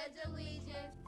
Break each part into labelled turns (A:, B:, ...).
A: pledge allegiance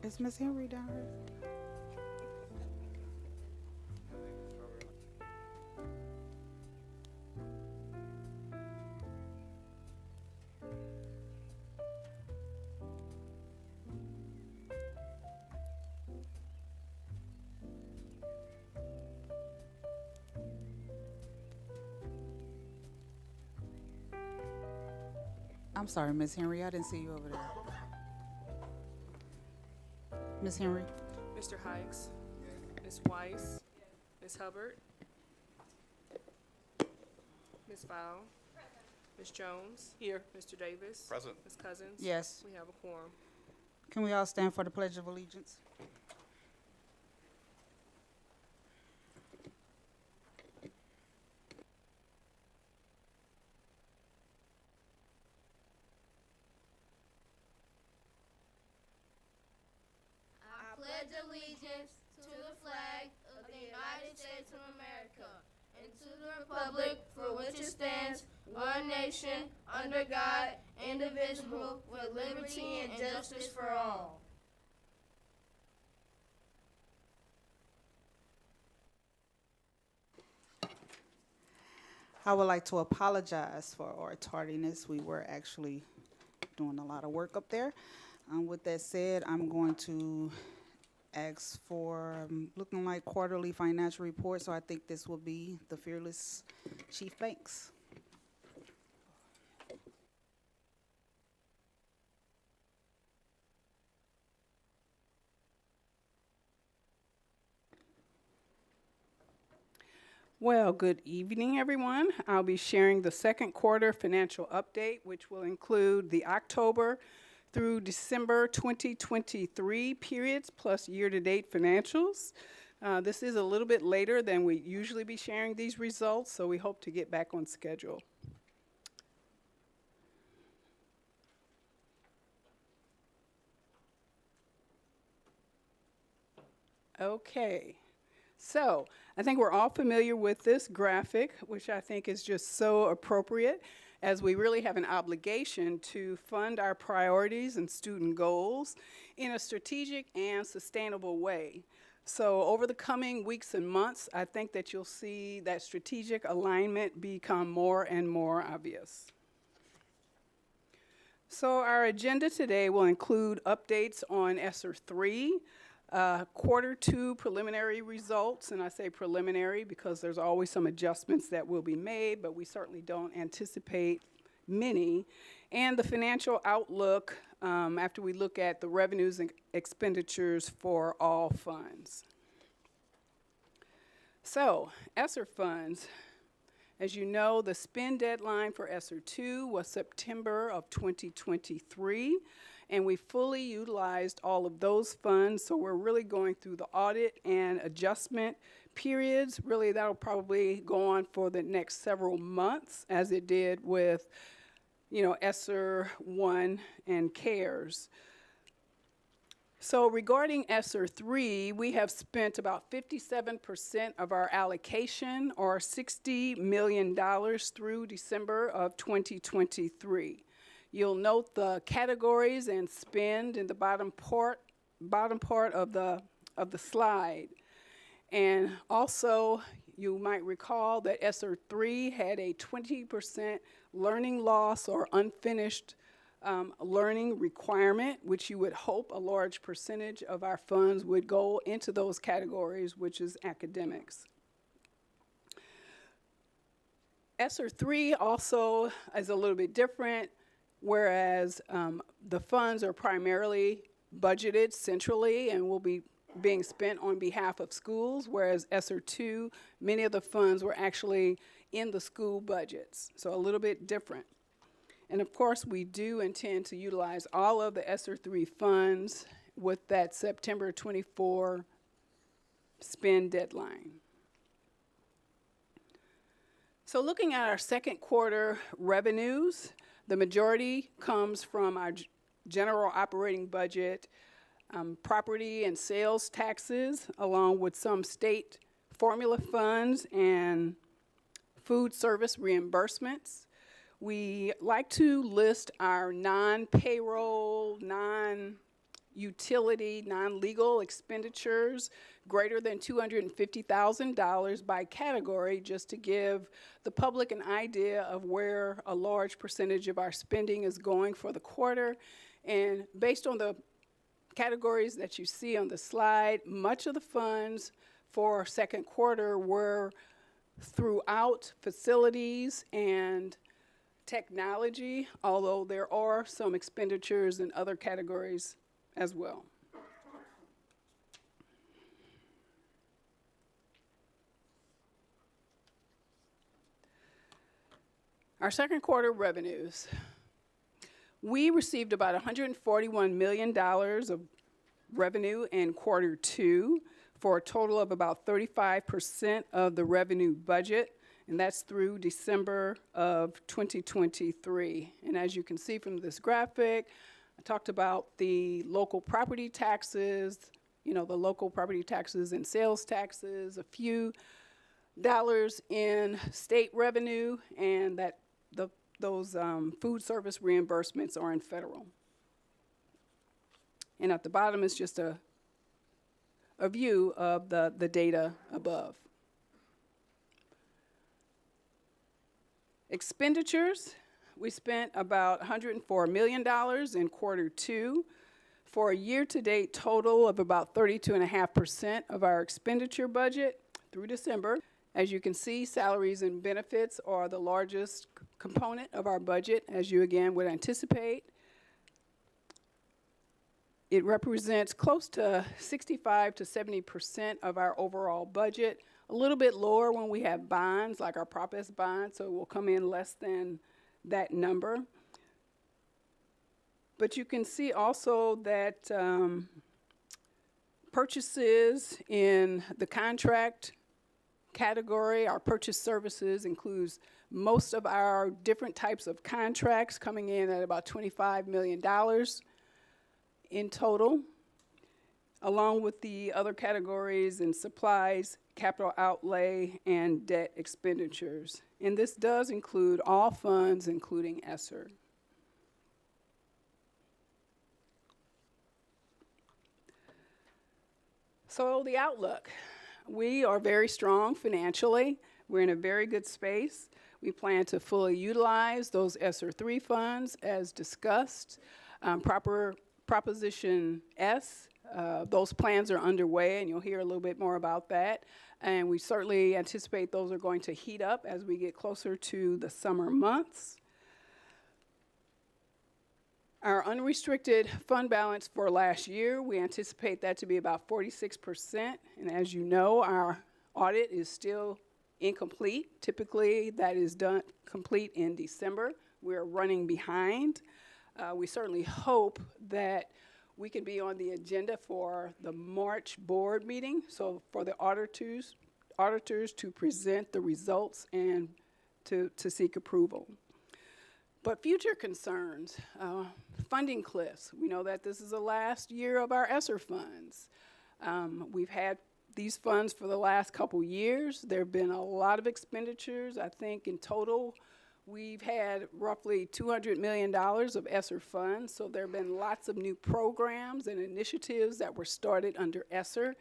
A: Is Miss Henry down here? I'm sorry, Miss Henry. I didn't see you over there. Miss Henry?
B: Mr. Hikes, Ms. Weiss, Ms. Hubbard, Ms. Fowl, Ms. Jones. Here. Mr. Davis.
C: Present.
B: Ms. Cousins.
A: Yes.
B: We have a quorum.
A: Can we all stand for the Pledge of Allegiance?
D: I pledge allegiance to the flag of the United States of America and to the republic for which it stands, one nation, under God, indivisible, with liberty and justice for all.
A: I would like to apologize for our tardiness. We were actually doing a lot of work up there. With that said, I'm going to ask for looking like quarterly financial report, so I think this will be the fearless Chief Banks.
E: Well, good evening, everyone. I'll be sharing the second quarter financial update, which will include the October through December 2023 periods plus year-to-date financials. This is a little bit later than we usually be sharing these results, so we hope to get back on schedule. Okay. So I think we're all familiar with this graphic, which I think is just so appropriate, as we really have an obligation to fund our priorities and student goals in a strategic and sustainable way. So over the coming weeks and months, I think that you'll see that strategic alignment become more and more obvious. So our agenda today will include updates on ESSER 3, quarter 2 preliminary results, and I say preliminary because there's always some adjustments that will be made, but we certainly don't anticipate many, and the financial outlook after we look at the revenues and expenditures for all funds. So, ESSER funds. As you know, the spend deadline for ESSER 2 was September of 2023. And we fully utilized all of those funds, so we're really going through the audit and adjustment periods. Really, that'll probably go on for the next several months, as it did with, ESSER 1 and CARES. So regarding ESSER 3, we have spent about 57% of our allocation, or $60 million, through December of 2023. You'll note the categories and spend in the bottom part of the slide. And also, you might recall that ESSER 3 had a 20% learning loss or unfinished learning requirement, which you would hope a large percentage of our funds would go into those categories, which is academics. ESSER 3 also is a little bit different, whereas the funds are primarily budgeted centrally and will be being spent on behalf of schools, whereas ESSER 2, many of the funds were actually in the school budgets, so a little bit different. And of course, we do intend to utilize all of the ESSER 3 funds with that September 24 spend deadline. So looking at our second quarter revenues, the majority comes from our general operating budget, property and sales taxes, along with some state formula funds and food service reimbursements. We like to list our non-payroll, utility, non-legal expenditures greater than $250,000 by category, just to give the public an idea of where a large percentage of our spending is going for the quarter. And based on the categories that you see on the slide, much of the funds for second quarter were throughout facilities and technology, although there are some expenditures in other categories as well. Our second quarter revenues. We received about $141 million of revenue in quarter two, for a total of about 35% of the revenue budget, and that's through December of 2023. And as you can see from this graphic, I talked about the local property taxes, the local property taxes and sales taxes, a few dollars in state revenue, and that those food service reimbursements are in federal. And at the bottom is just a view of the data above. Expenditures, we spent about $104 million in quarter two, for a year-to-date total of about 32.5% of our expenditure budget through December. As you can see, salaries and benefits are the largest component of our budget, as you again would anticipate. It represents close to 65 to 70% of our overall budget, a little bit lower when we have bonds, like our Prop S bond, so it will come in less than that number. But you can see also that purchases in the contract category, our purchase services includes most of our different types of contracts, coming in at about $25 million in total, along with the other categories in supplies, capital outlay, and debt expenditures. And this does include all funds, including ESSER. So the outlook. We are very strong financially. We're in a very good space. We plan to fully utilize those ESSER 3 funds as discussed. Proposition S, those plans are underway, and you'll hear a little bit more about that. And we certainly anticipate those are going to heat up as we get closer to the summer months. Our unrestricted fund balance for last year, we anticipate that to be about 46%. And as you know, our audit is still incomplete. Typically, that is done complete in December. We're running behind. We certainly hope that we can be on the agenda for the March board meeting, so for the auditors to present the results and to seek approval. But future concerns, funding cliffs. We know that this is the last year of our ESSER funds. We've had these funds for the last couple years. There have been a lot of expenditures. I think in total, we've had roughly $200 million of ESSER funds, so there have been lots of new programs and initiatives that were started under ESSER,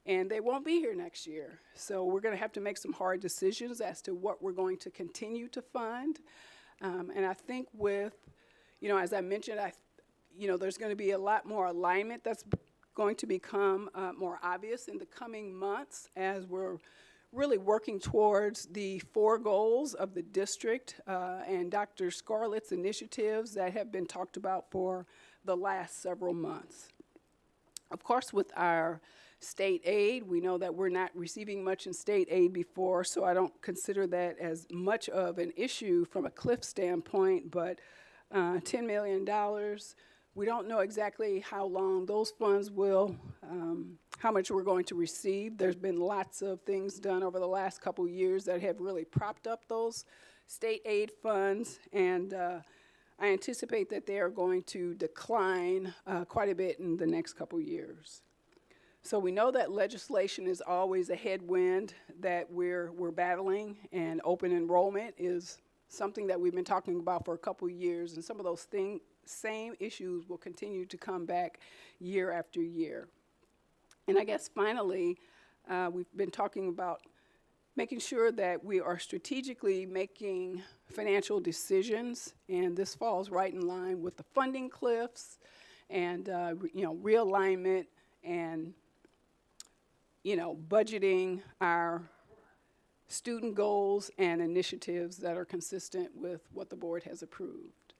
E: and they won't be here next year. So we're going to have to make some hard decisions as to what we're going to continue to fund. And I think with, as I mentioned, there's going to be a lot more alignment that's going to become more obvious in the coming months as we're really working towards the 4 goals of the district and Dr. Scarlett's initiatives that have been talked about for the last several months. Of course, with our state aid, we know that we're not receiving much in state aid before, so I don't consider that as much of an issue from a cliff standpoint, but $10 million, we don't know exactly how long those funds will, how much we're going to receive. There's been lots of things done over the last couple years that have really propped up those state aid funds, and I anticipate that they are going to decline quite a bit in the next couple years. So we know that legislation is always a headwind that we're battling, and open enrollment is something that we've been talking about for a couple years, and some of those same issues will continue to come back year after year. And I guess finally, we've been talking about making sure that we are strategically making financial decisions, and this falls right in line with the funding cliffs and realignment and budgeting our student goals and initiatives that are consistent with what the board has approved.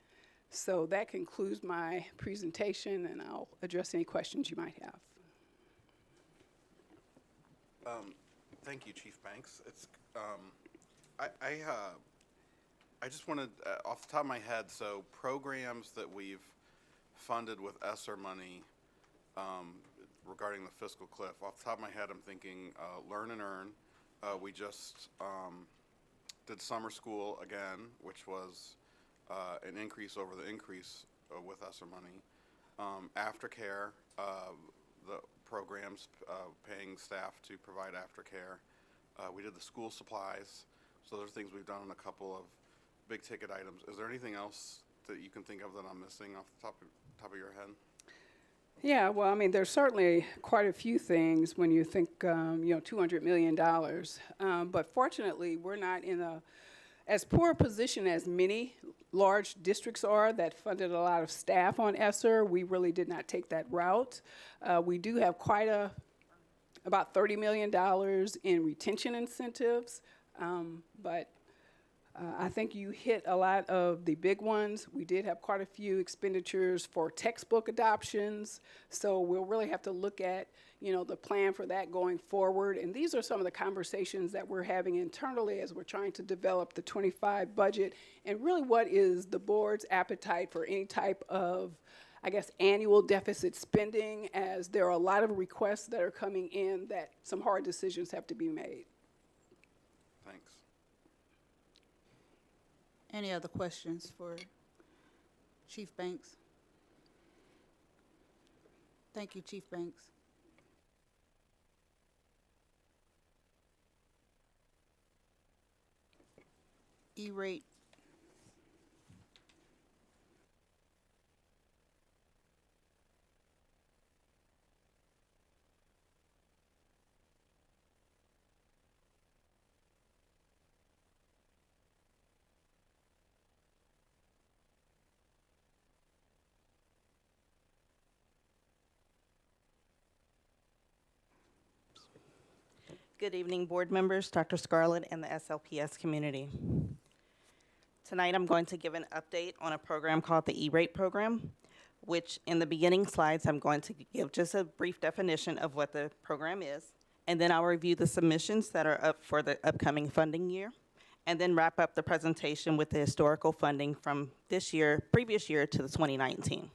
E: So that concludes my presentation, and I'll address any questions you might have.
C: Thank you, Chief Banks. It's I just wanted, off the top of my head, so programs that we've funded with ESSER money regarding the fiscal cliff. Off the top of my head, I'm thinking Learn and Earn. We just did summer school again, which was an increase over the increase with ESSER money. Aftercare, the programs paying staff to provide aftercare. We did the school supplies. So there's things we've done on a couple of big ticket items. Is there anything else that you can think of that I'm missing off the top of your head?
E: Yeah, well, I mean, there's certainly quite a few things when you think, $200 million. But fortunately, we're not in as poor a position as many large districts are that funded a lot of staff on ESSER. We really did not take that route. We do have about $30 million in retention incentives, but I think you hit a lot of the big ones. We did have quite a few expenditures for textbook adoptions, so we'll really have to look at, the plan for that going forward. And these are some of the conversations that we're having internally as we're trying to develop the 25 budget, and really what is the board's appetite for any type of, I guess, annual deficit spending, as there are a lot of requests that are coming in that some hard decisions have to be made.
C: Thanks.
A: Any other questions for Chief Banks? Thank you, Chief Banks. E-rate.
F: Good evening, board members, Dr. Scarlett, and the SLPS community. Tonight, I'm going to give an update on a program called the E-rate program, which in the beginning slides, I'm going to give just a brief definition of what the program is, and then I'll review the submissions that are up for the upcoming funding year, and then wrap up the presentation with the historical funding from this year, previous year to the 2019.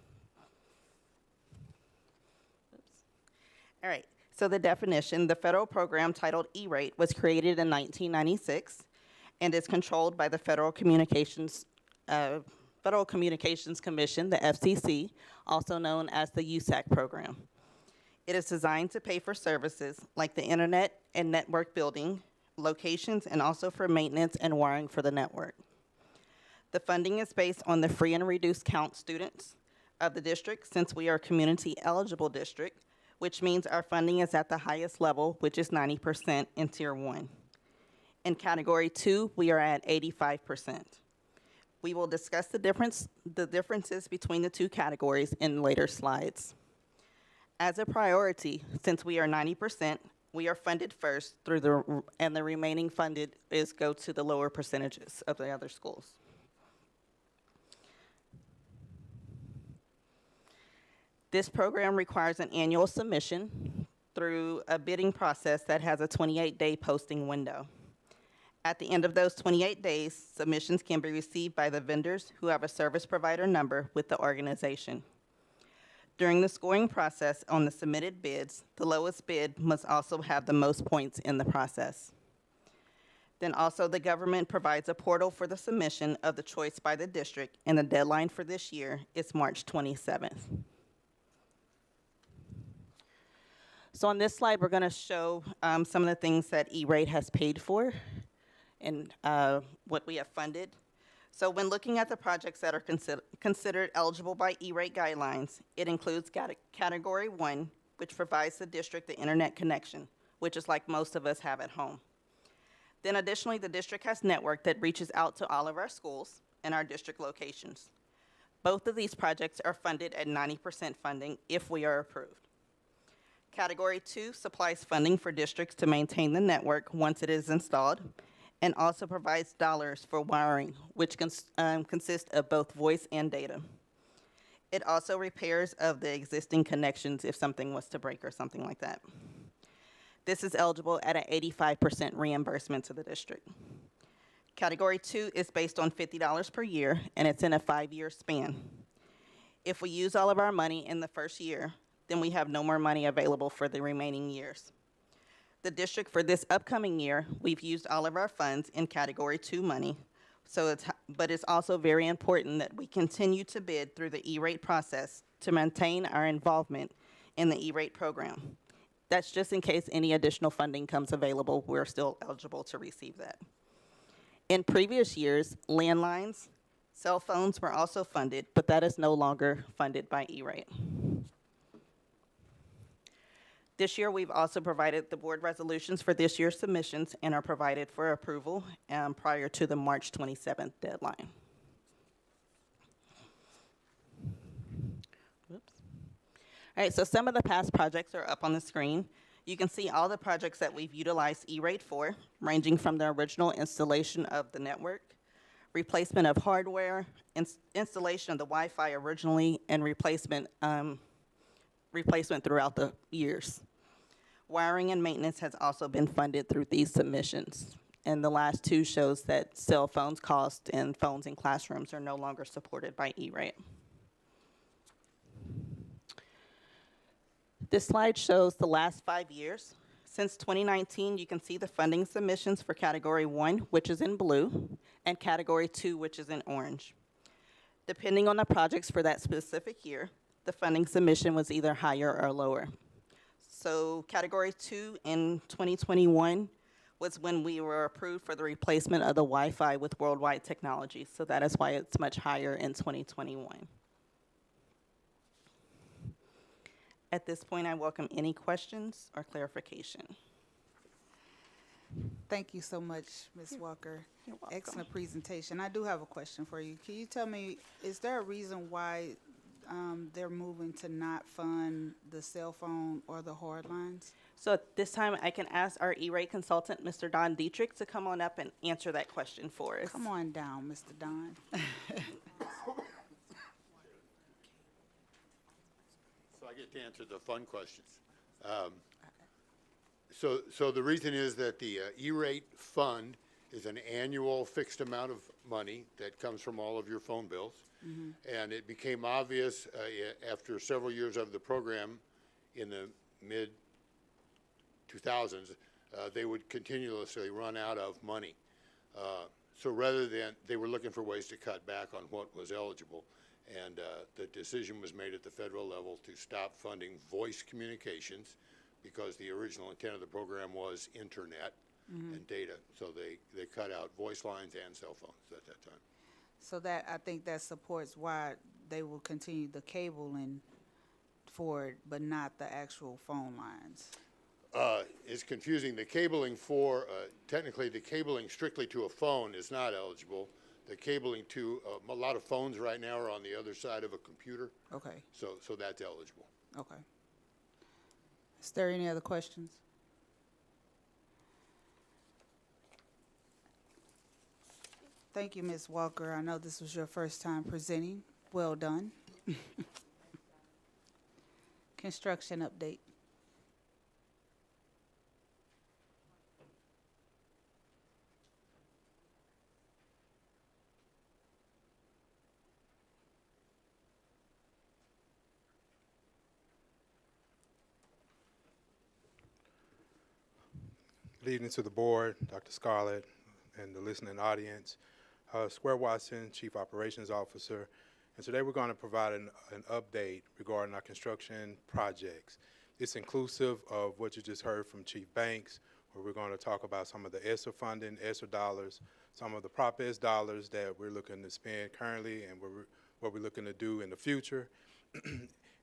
F: All right. So the definition, the federal program titled E-rate was created in 1996 and is controlled by the Federal Communications Commission, the FCC, also known as the USAC program. It is designed to pay for services like the internet and network building, locations, and also for maintenance and wiring for the network. The funding is based on the free and reduced count students of the district, since we are a community eligible district, which means our funding is at the highest level, which is 90% in Tier 1. In Category 2, we are at 85%. We will discuss the differences between the two categories in later slides. As a priority, since we are 90%, we are funded first and the remaining funded go to the lower percentages of the other schools. This program requires an annual submission through a bidding process that has a 28-day posting window. At the end of those 28 days, submissions can be received by the vendors who have a service provider number with the organization. During the scoring process on the submitted bids, the lowest bid must also have the most points in the process. Then also the government provides a portal for the submission of the choice by the district, and the deadline for this year is March 27th. So on this slide, we're going to show some of the things that E-rate has paid for and what we have funded. So when looking at the projects that are considered eligible by E-rate guidelines, it includes Category 1, which provides the district the internet connection, which is like most of us have at home. Then additionally, the district has network that reaches out to all of our schools and our district locations. Both of these projects are funded at 90% funding if we are approved. Category 2 supplies funding for districts to maintain the network once it is installed, and also provides dollars for wiring, which consists of both voice and data. It also repairs of the existing connections if something was to break or something like that. This is eligible at an 85% reimbursement to the district. Category 2 is based on $50 per year, and it's in a 5-year span. If we use all of our money in the first year, then we have no more money available for the remaining years. The district for this upcoming year, we've used all of our funds in Category 2 money, but it's also very important that we continue to bid through the E-rate process to maintain our involvement in the E-rate program. That's just in case any additional funding comes available, we're still eligible to receive that. In previous years, landlines, cell phones were also funded, but that is no longer funded by E-rate. This year, we've also provided the board resolutions for this year's submissions and are provided for approval prior to the March 27th deadline. Oops. All right, so some of the past projects are up on the screen. You can see all the projects that we've utilized E-rate for, ranging from the original installation of the network, replacement of hardware, installation of the Wi-Fi originally, and replacement throughout the years. Wiring and maintenance has also been funded through these submissions. And the last two shows that cell phones cost and phones in classrooms are no longer supported by E-rate. This slide shows the last 5 years. Since 2019, you can see the funding submissions for Category 1, which is in blue, and Category 2, which is in orange. Depending on the projects for that specific year, the funding submission was either higher or lower. So Category 2 in 2021 was when we were approved for the replacement of the Wi-Fi with worldwide technology. So that is why it's much higher in 2021. At this point, I welcome any questions or clarification.
A: Thank you so much, Ms. Walker.
F: You're welcome.
A: Excellent presentation. I do have a question for you. Can you tell me, is there a reason why they're moving to not fund the cell phone or the hard lines?
F: So at this time, I can ask our E-rate consultant, Mr. Don Dietrich, to come on up and answer that question for us.
A: Come on down, Mr. Don.
G: So I get to answer the fun questions. So the reason is that the E-rate fund is an annual fixed amount of money that comes from all of your phone bills. Mm-hmm. And it became obvious after several years of the program in the mid-2000s, they would continuously run out of money. So rather than, they were looking for ways to cut back on what was eligible. And the decision was made at the federal level to stop funding voice communications because the original intent of the program was internet and data. So they cut out voice lines and cell phones at that time.
A: So that, I think that supports why they will continue the cabling for it, but not the actual phone lines.
G: It's confusing. The cabling for, technically the cabling strictly to a phone is not eligible. The cabling to, a lot of phones right now are on the other side of a computer.
A: Okay,
G: So that's eligible.
A: okay. Is there any other questions? Thank you, Ms. Walker. I know this was your first time presenting. Well done. Construction update.
H: Good evening to the board, Dr. Scarlett, and the listening audience. Square Watson, Chief Operations Officer, and today we're going to provide an update regarding our construction projects. It's inclusive of what you just heard from Chief Banks, where we're going to talk about some of the ESSER funding, ESSER dollars, some of the Prop S dollars that we're looking to spend currently and what we're looking to do in the future.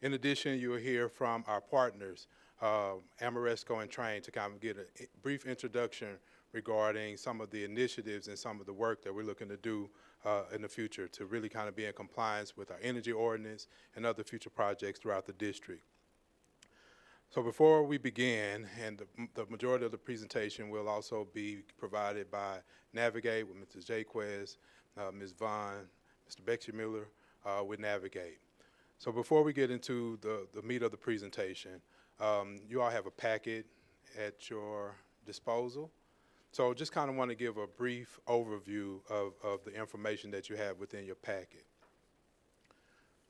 H: In addition, you'll hear from our partners, Amoresco and Train, to kind of get a brief introduction regarding some of the initiatives and some of the work that we're looking to do in the future to really kind of be in compliance with our energy ordinance and other future projects throughout the district. So before we begin, and the majority of the presentation will also be provided by Navigate with Mr. Jaquez, Ms. Vaughn, Mr. Bexy-Mueller with Navigate. So before we get into the meat of the presentation, you all have a packet at your disposal. So just kind of want to give a brief overview of the information that you have within your packet.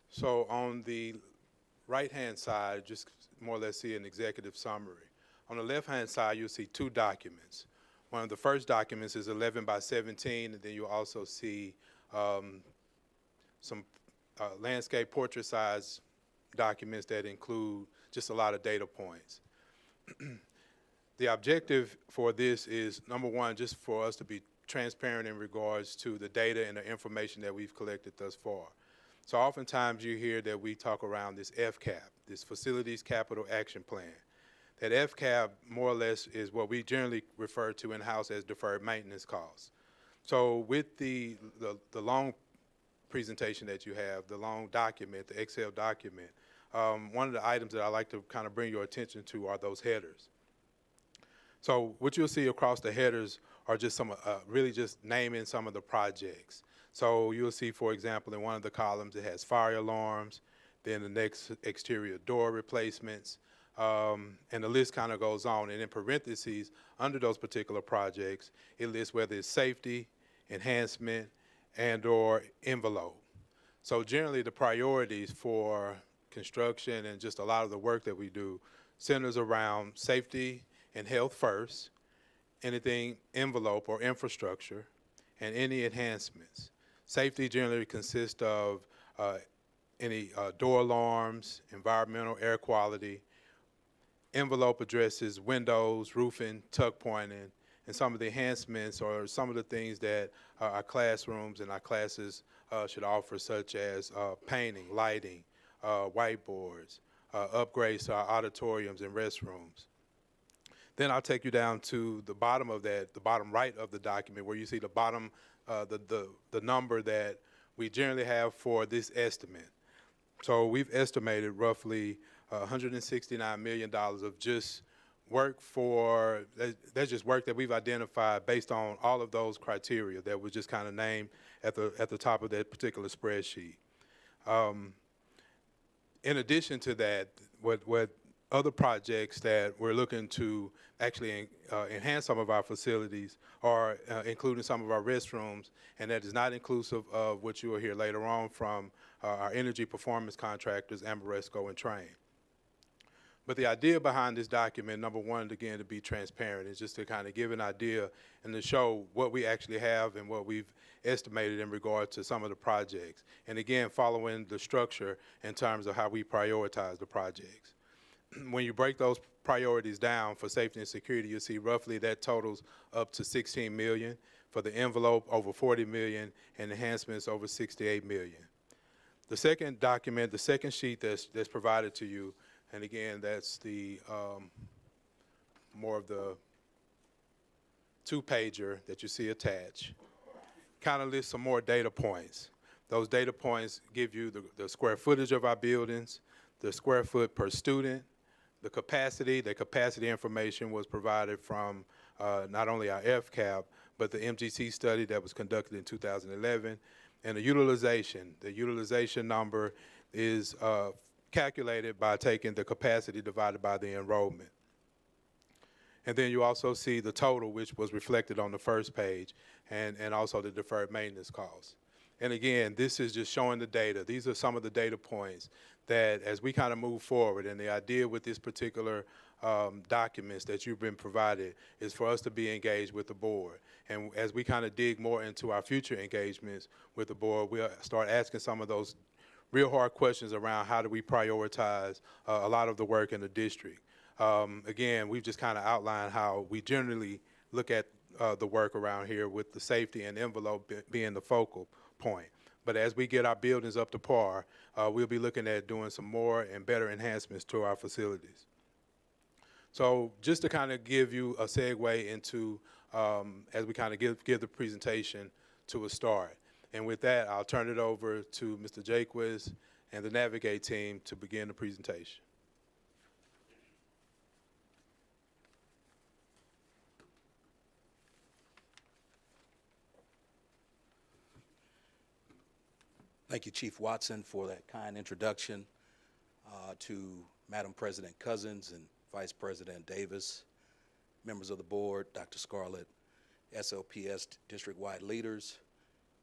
H: So on the right-hand side, just more or less see an executive summary. On the left-hand side, you'll see two documents. One of the first documents is 11 by 17, and then you'll also see some landscape portrait size documents that include just a lot of data points. The objective for this is, number one, just for us to be transparent in regards to the data and the information that we've collected thus far. So oftentimes you hear that we talk around this FCAP, this Facilities Capital Action Plan. That FCAP more or less is what we generally refer to in-house as deferred maintenance costs. So with the long presentation that you have, the long document, the Excel document, one of the items that I like to kind of bring your attention to are those headers. So what you'll see across the headers are just some, really just naming some of the projects. So you'll see, for example, in one of the columns, it has fire alarms, then the next exterior door replacements, and the list kind of goes on. And in parentheses, under those particular projects, it lists whether it's safety, enhancement, and or envelope. So generally the priorities for construction and just a lot of the work that we do centers around safety and health first, anything envelope or infrastructure, and any enhancements. Safety generally consists of any door alarms, environmental air quality. Envelope addresses windows, roofing, tuck pointing, and some of the enhancements or some of the things that our classrooms and our classes should offer, such as painting, lighting, whiteboards, upgrades to our auditoriums and restrooms. Then I'll take you down to the bottom of that, the bottom right of the document, where you see the bottom, the number that we generally have for this estimate. So we've estimated roughly $169 million of just work for, that's just work that we've identified based on all of those criteria that was just kind of named at the top of that particular spreadsheet. In addition to that, what other projects that we're looking to actually enhance some of our facilities are including some of our restrooms, and that is not inclusive of what you will hear later on from our energy performance contractors, Amoresco and Train. But the idea behind this document, number one, again, to be transparent, is just to kind of give an idea and to show what we actually have and what we've estimated in regard to some of the projects. And again, following the structure in terms of how we prioritize the projects. When you break those priorities down for safety and security, you'll see roughly that totals up to $16 million. For the envelope, over $40 million, and enhancements over $68 million. The second document, the second sheet that's provided to you, and again, that's the more of the two-pager that you see attached, kind of lists some more data points. Those data points give you the square footage of our buildings, the square foot per student, the capacity. The capacity information was provided from not only our FCAP, but the MGC study that was conducted in 2011, and the utilization. The utilization number is calculated by taking the capacity divided by the enrollment. And then you also see the total, which was reflected on the first page, and also the deferred maintenance costs. And again, this is just showing the data. These are some of the data points that as we kind of move forward, and the idea with this particular documents that you've been provided is for us to be engaged with the board. And as we kind of dig more into our future engagements with the board, we'll start asking some of those real hard questions around how do we prioritize a lot of the work in the district. Again, we've just kind of outlined how we generally look at the work around here, with the safety and envelope being the focal point. But as we get our buildings up to par, we'll be looking at doing some more and better enhancements to our facilities. So just to kind of give you a segue into, as we kind of give the presentation to a start. And with that, I'll turn it over to Mr. Jaquez and the Navigate team to begin the presentation.
I: Thank you, Chief Watson, for that kind introduction to Madam President Cousins and Vice President Davis, members of the board, Dr. Scarlett, SLPS district-wide leaders,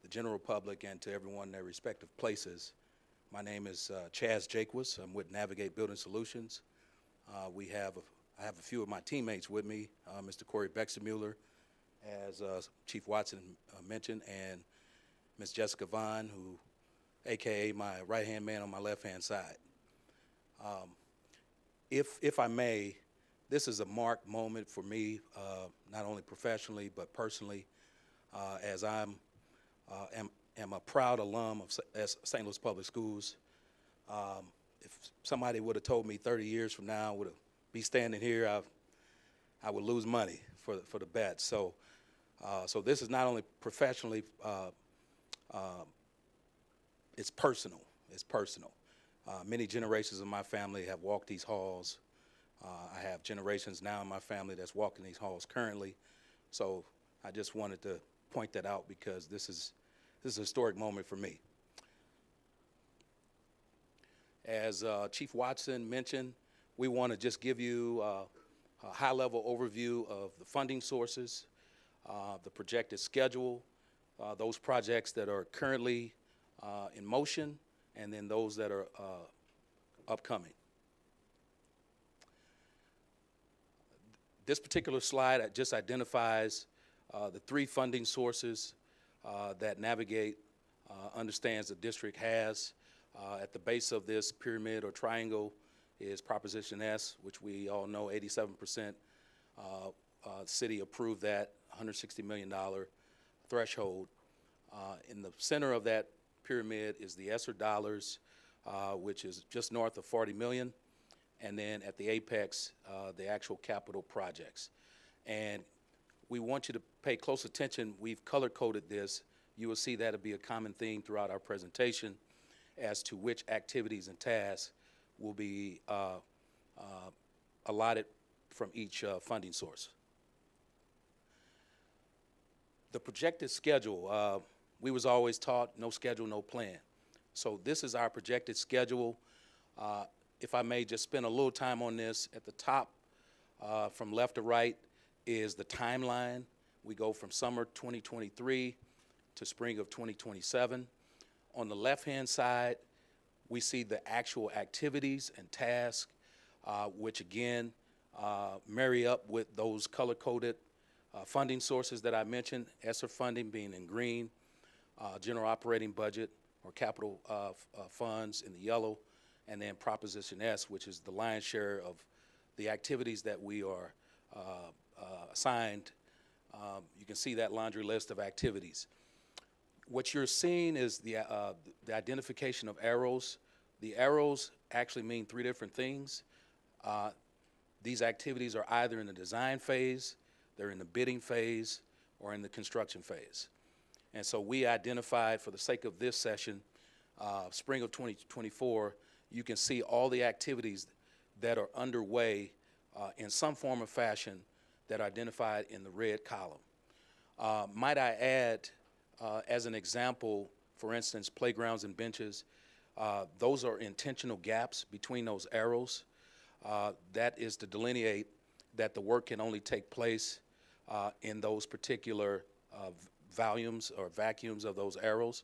I: the general public, and to everyone in their respective places. My name is Chaz Jaquez. I'm with Navigate Building Solutions. I have a few of my teammates with me, Mr. Corey Bexemuller, as Chief Watson mentioned, and Ms. Jessica Vaughn, who AKA my right-hand man on my left-hand side. If I may, this is a marked moment for me, not only professionally but personally, as am a proud alum of St. Louis Public Schools. If somebody would have told me 30 years from now I would be standing here, I would lose money for the bet. So this is not only professionally, it's personal. It's personal. Many generations of my family have walked these halls. I have generations now in my family that's walking these halls currently. So I just wanted to point that out because this is a historic moment for me. As Chief Watson mentioned, we want to just give you a high-level overview of the funding sources, the projected schedule, those projects that are currently in motion, and then those that are upcoming. This particular slide just identifies the three funding sources that Navigate understands the district has. At the base of this pyramid or triangle is Proposition S, which we all know 87% city approved that $160 million threshold. In the center of that pyramid is the ESSER dollars, which is just north of 40 million. And then at the apex, the actual capital projects. And we want you to pay close attention. We've color-coded this. You will see that'll be a common theme throughout our presentation as to which activities and tasks will be allotted from each funding source. The projected schedule, we was always taught no schedule, no plan. So this is our projected schedule. If I may just spend a little time on this, at the top from left to right is the timeline. We go from summer 2023 to spring of 2027. On the left-hand side, we see the actual activities and tasks, which again marry up with those color-coded funding sources that I mentioned, ESSER funding being in green, general operating budget or capital funds in the yellow, and then Proposition S, which is the lion's share of the activities that we are assigned. You can see that laundry list of activities. What you're seeing is the identification of arrows. The arrows actually mean three different things. These activities are either in the design phase, they're in the bidding phase, or in the construction phase. And so we identified, for the sake of this session, spring of 2024, you can see all the activities that are underway in some form or fashion that are identified in the red column. Might I add, as an example, for instance, playgrounds and benches, those are intentional gaps between those arrows. That is to delineate that the work can only take place in those particular volumes or vacuums of those arrows.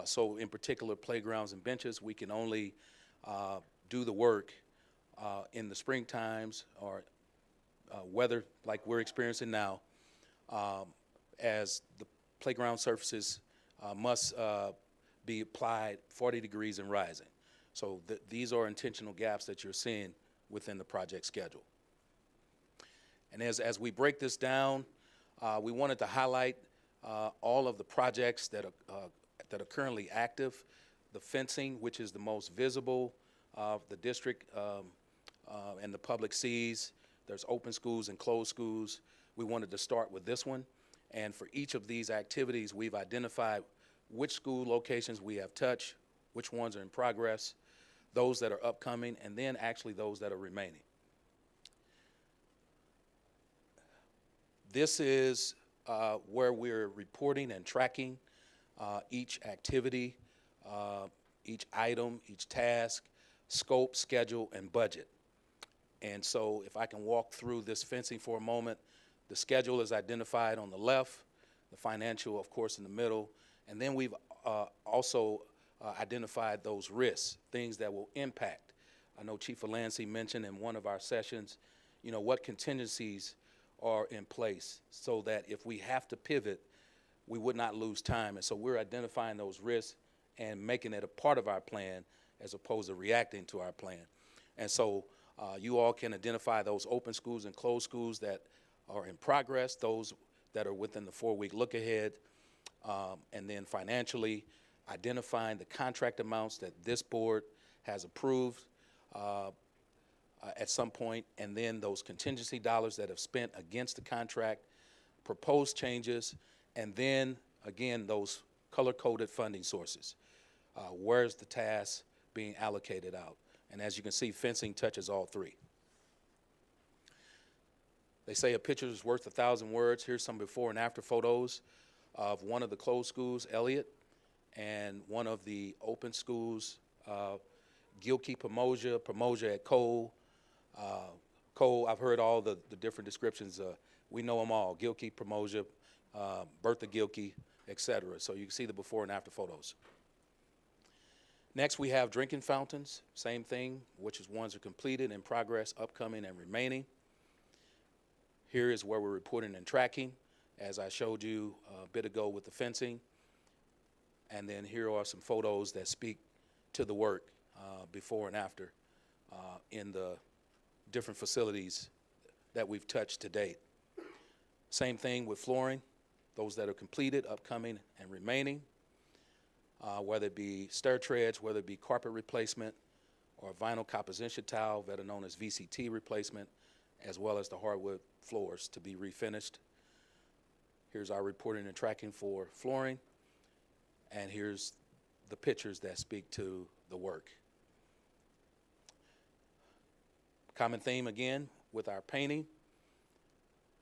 I: So in particular, playgrounds and benches, we can only do the work in the spring times or weather like we're experiencing now, as the playground surfaces must be applied 40 degrees and rising. So these are intentional gaps that you're seeing within the project schedule. And as we break this down, we wanted to highlight all of the projects that are currently active. The fencing, which is the most visible, the district and the public sees. There's open schools and closed schools. We wanted to start with this one. And for each of these activities, we've identified which school locations we have touched, which ones are in progress, those that are upcoming, and then actually those that are remaining. This is where we're reporting and tracking each activity, each item, each task, scope, schedule, and budget. And so if I can walk through this fencing for a moment, the schedule is identified on the left, the financial, of course, in the middle, and then we've also identified those risks, things that will impact. I know Chief Alancy mentioned in one of our sessions, you know, what contingencies are in place so that if we have to pivot, we would not lose time. And so we're identifying those risks and making it a part of our plan as opposed to reacting to our plan. And so you all can identify those open schools and closed schools that are in progress, those that are within the 4-week look ahead, and then financially identifying the contract amounts that this board has approved at some point, and then those contingency dollars that have spent against the contract, proposed changes, and then again those color-coded funding sources. Where's the task being allocated out? And as you can see, fencing touches all three. They say a picture is worth 1,000 words. Here's some before and after photos of one of the closed schools, Elliott, and one of the open schools, Gilkey, Pomosia at Cole. Cole, I've heard all the different descriptions. We know them all, Gilkey, Pomosia, Bertha Gilkey, et cetera. So you can see the before and after photos. Next, we have drinking fountains, same thing, which is ones are completed, in progress, upcoming, and remaining. Here is where we're reporting and tracking, as I showed you a bit ago with the fencing. And then here are some photos that speak to the work before and after in the different facilities that we've touched to date. Same thing with flooring, those that are completed, upcoming, and remaining. Whether it be stair treads, whether it be carpet replacement, or vinyl composition tile, better known as VCT replacement, as well as the hardwood floors to be refinished. Here's our reporting and tracking for flooring, and here's the pictures that speak to the work. Common theme again with our painting,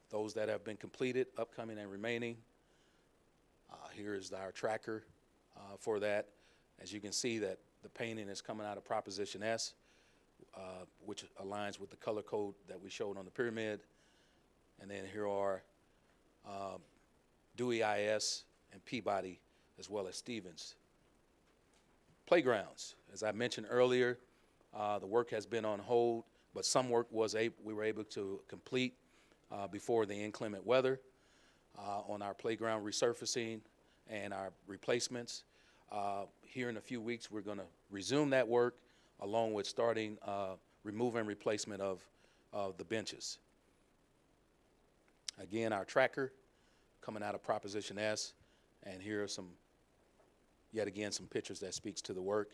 I: those that have been completed, upcoming, and remaining. Here is our tracker for that. As you can see, that the painting is coming out of Proposition S, which aligns with the color code that we showed on the pyramid. And then here are Dewey IS and Peabody, as well as Stevens. Playgrounds, as I mentioned earlier, the work has been on hold, but some work we were able to complete before the inclement weather on our playground resurfacing and our replacements. Here in a few weeks, we're going to resume that work, along with starting remove and replacement of the benches. Again, our tracker coming out of Proposition S, and here are some, yet again, some pictures that speaks to the work.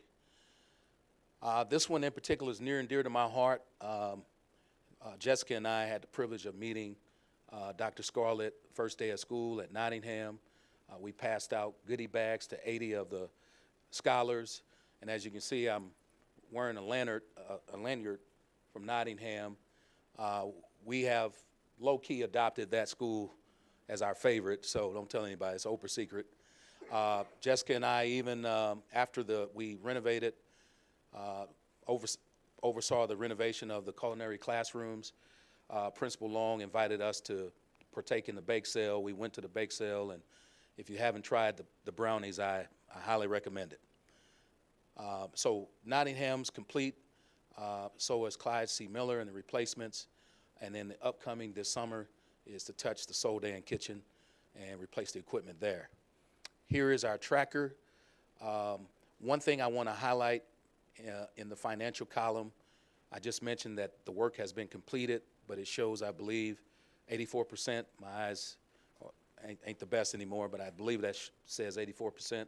I: This one in particular is near and dear to my heart. Jessica and I had the privilege of meeting Dr. Scarlett first day of school at Nottingham. We passed out goodie bags to 80 of the scholars, and as you can see, I'm wearing a lanyard from Nottingham. We have low-key adopted that school as our favorite, so don't tell anybody, it's Oprah secret. Jessica and I, even after we renovated, oversaw the renovation of the culinary classrooms. Principal Long invited us to partake in the bake sale. We went to the bake sale, and if you haven't tried the brownies, I highly recommend it. So Nottingham's complete, so is Clyde C. Miller and the replacements. And then the upcoming this summer is to touch the Soldan kitchen and replace the equipment there. Here is our tracker. One thing I want to highlight in the financial column, I just mentioned that the work has been completed, but it shows, I believe, 84%. My eyes ain't the best anymore, but I believe that says 84%.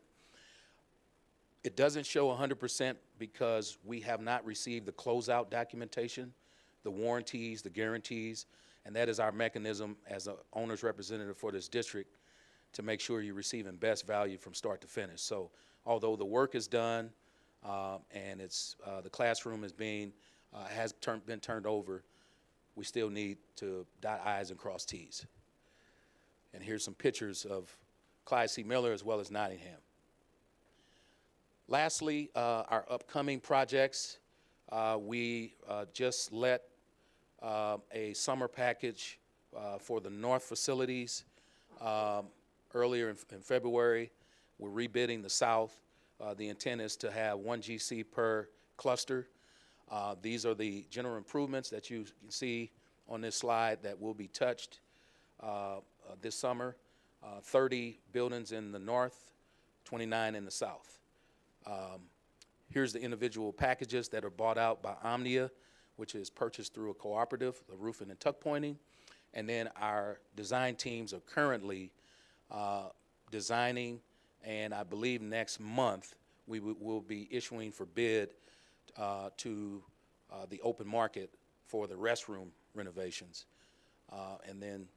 I: It doesn't show 100% because we have not received the closeout documentation, the warranties, the guarantees, and that is our mechanism as an owner's representative for this district to make sure you're receiving best value from start to finish. So although the work is done and it's the classroom is being been turned over, we still need to dot I's and cross T's. And here's some pictures of Clyde C. Miller as well as Nottingham. Lastly, our upcoming projects. We just let a summer package for the north facilities earlier in February. We're rebidding the south. The intent is to have 1 GC per cluster. These are the general improvements that you can see on this slide that will be touched this summer. 30 buildings in the north, 29 in the south. Here's the individual packages that are bought out by Omnia, which is purchased through a cooperative, the roofing and tuck pointing. And then our design teams are currently designing, and I believe next month we will be issuing for bid to the open market for the restroom renovations. And then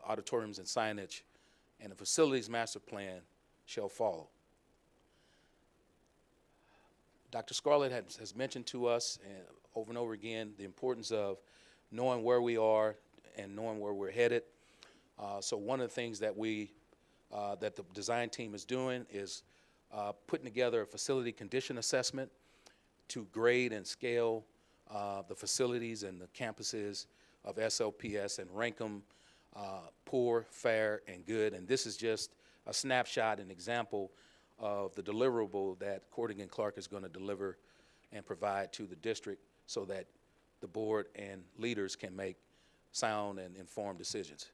I: auditoriums and signage and the facilities master plan shall follow. Dr. Scarlett has mentioned to us over and over again the importance of knowing where we are and knowing where we're headed. So one of the things that that the design team is doing is putting together a facility condition assessment to grade and scale the facilities and the campuses of SLPS and rank them poor, fair, and good. And this is just a snapshot, an example of the deliverable that Cordigan Clark is going to deliver and provide to the district so that the board and leaders can make sound and informed decisions.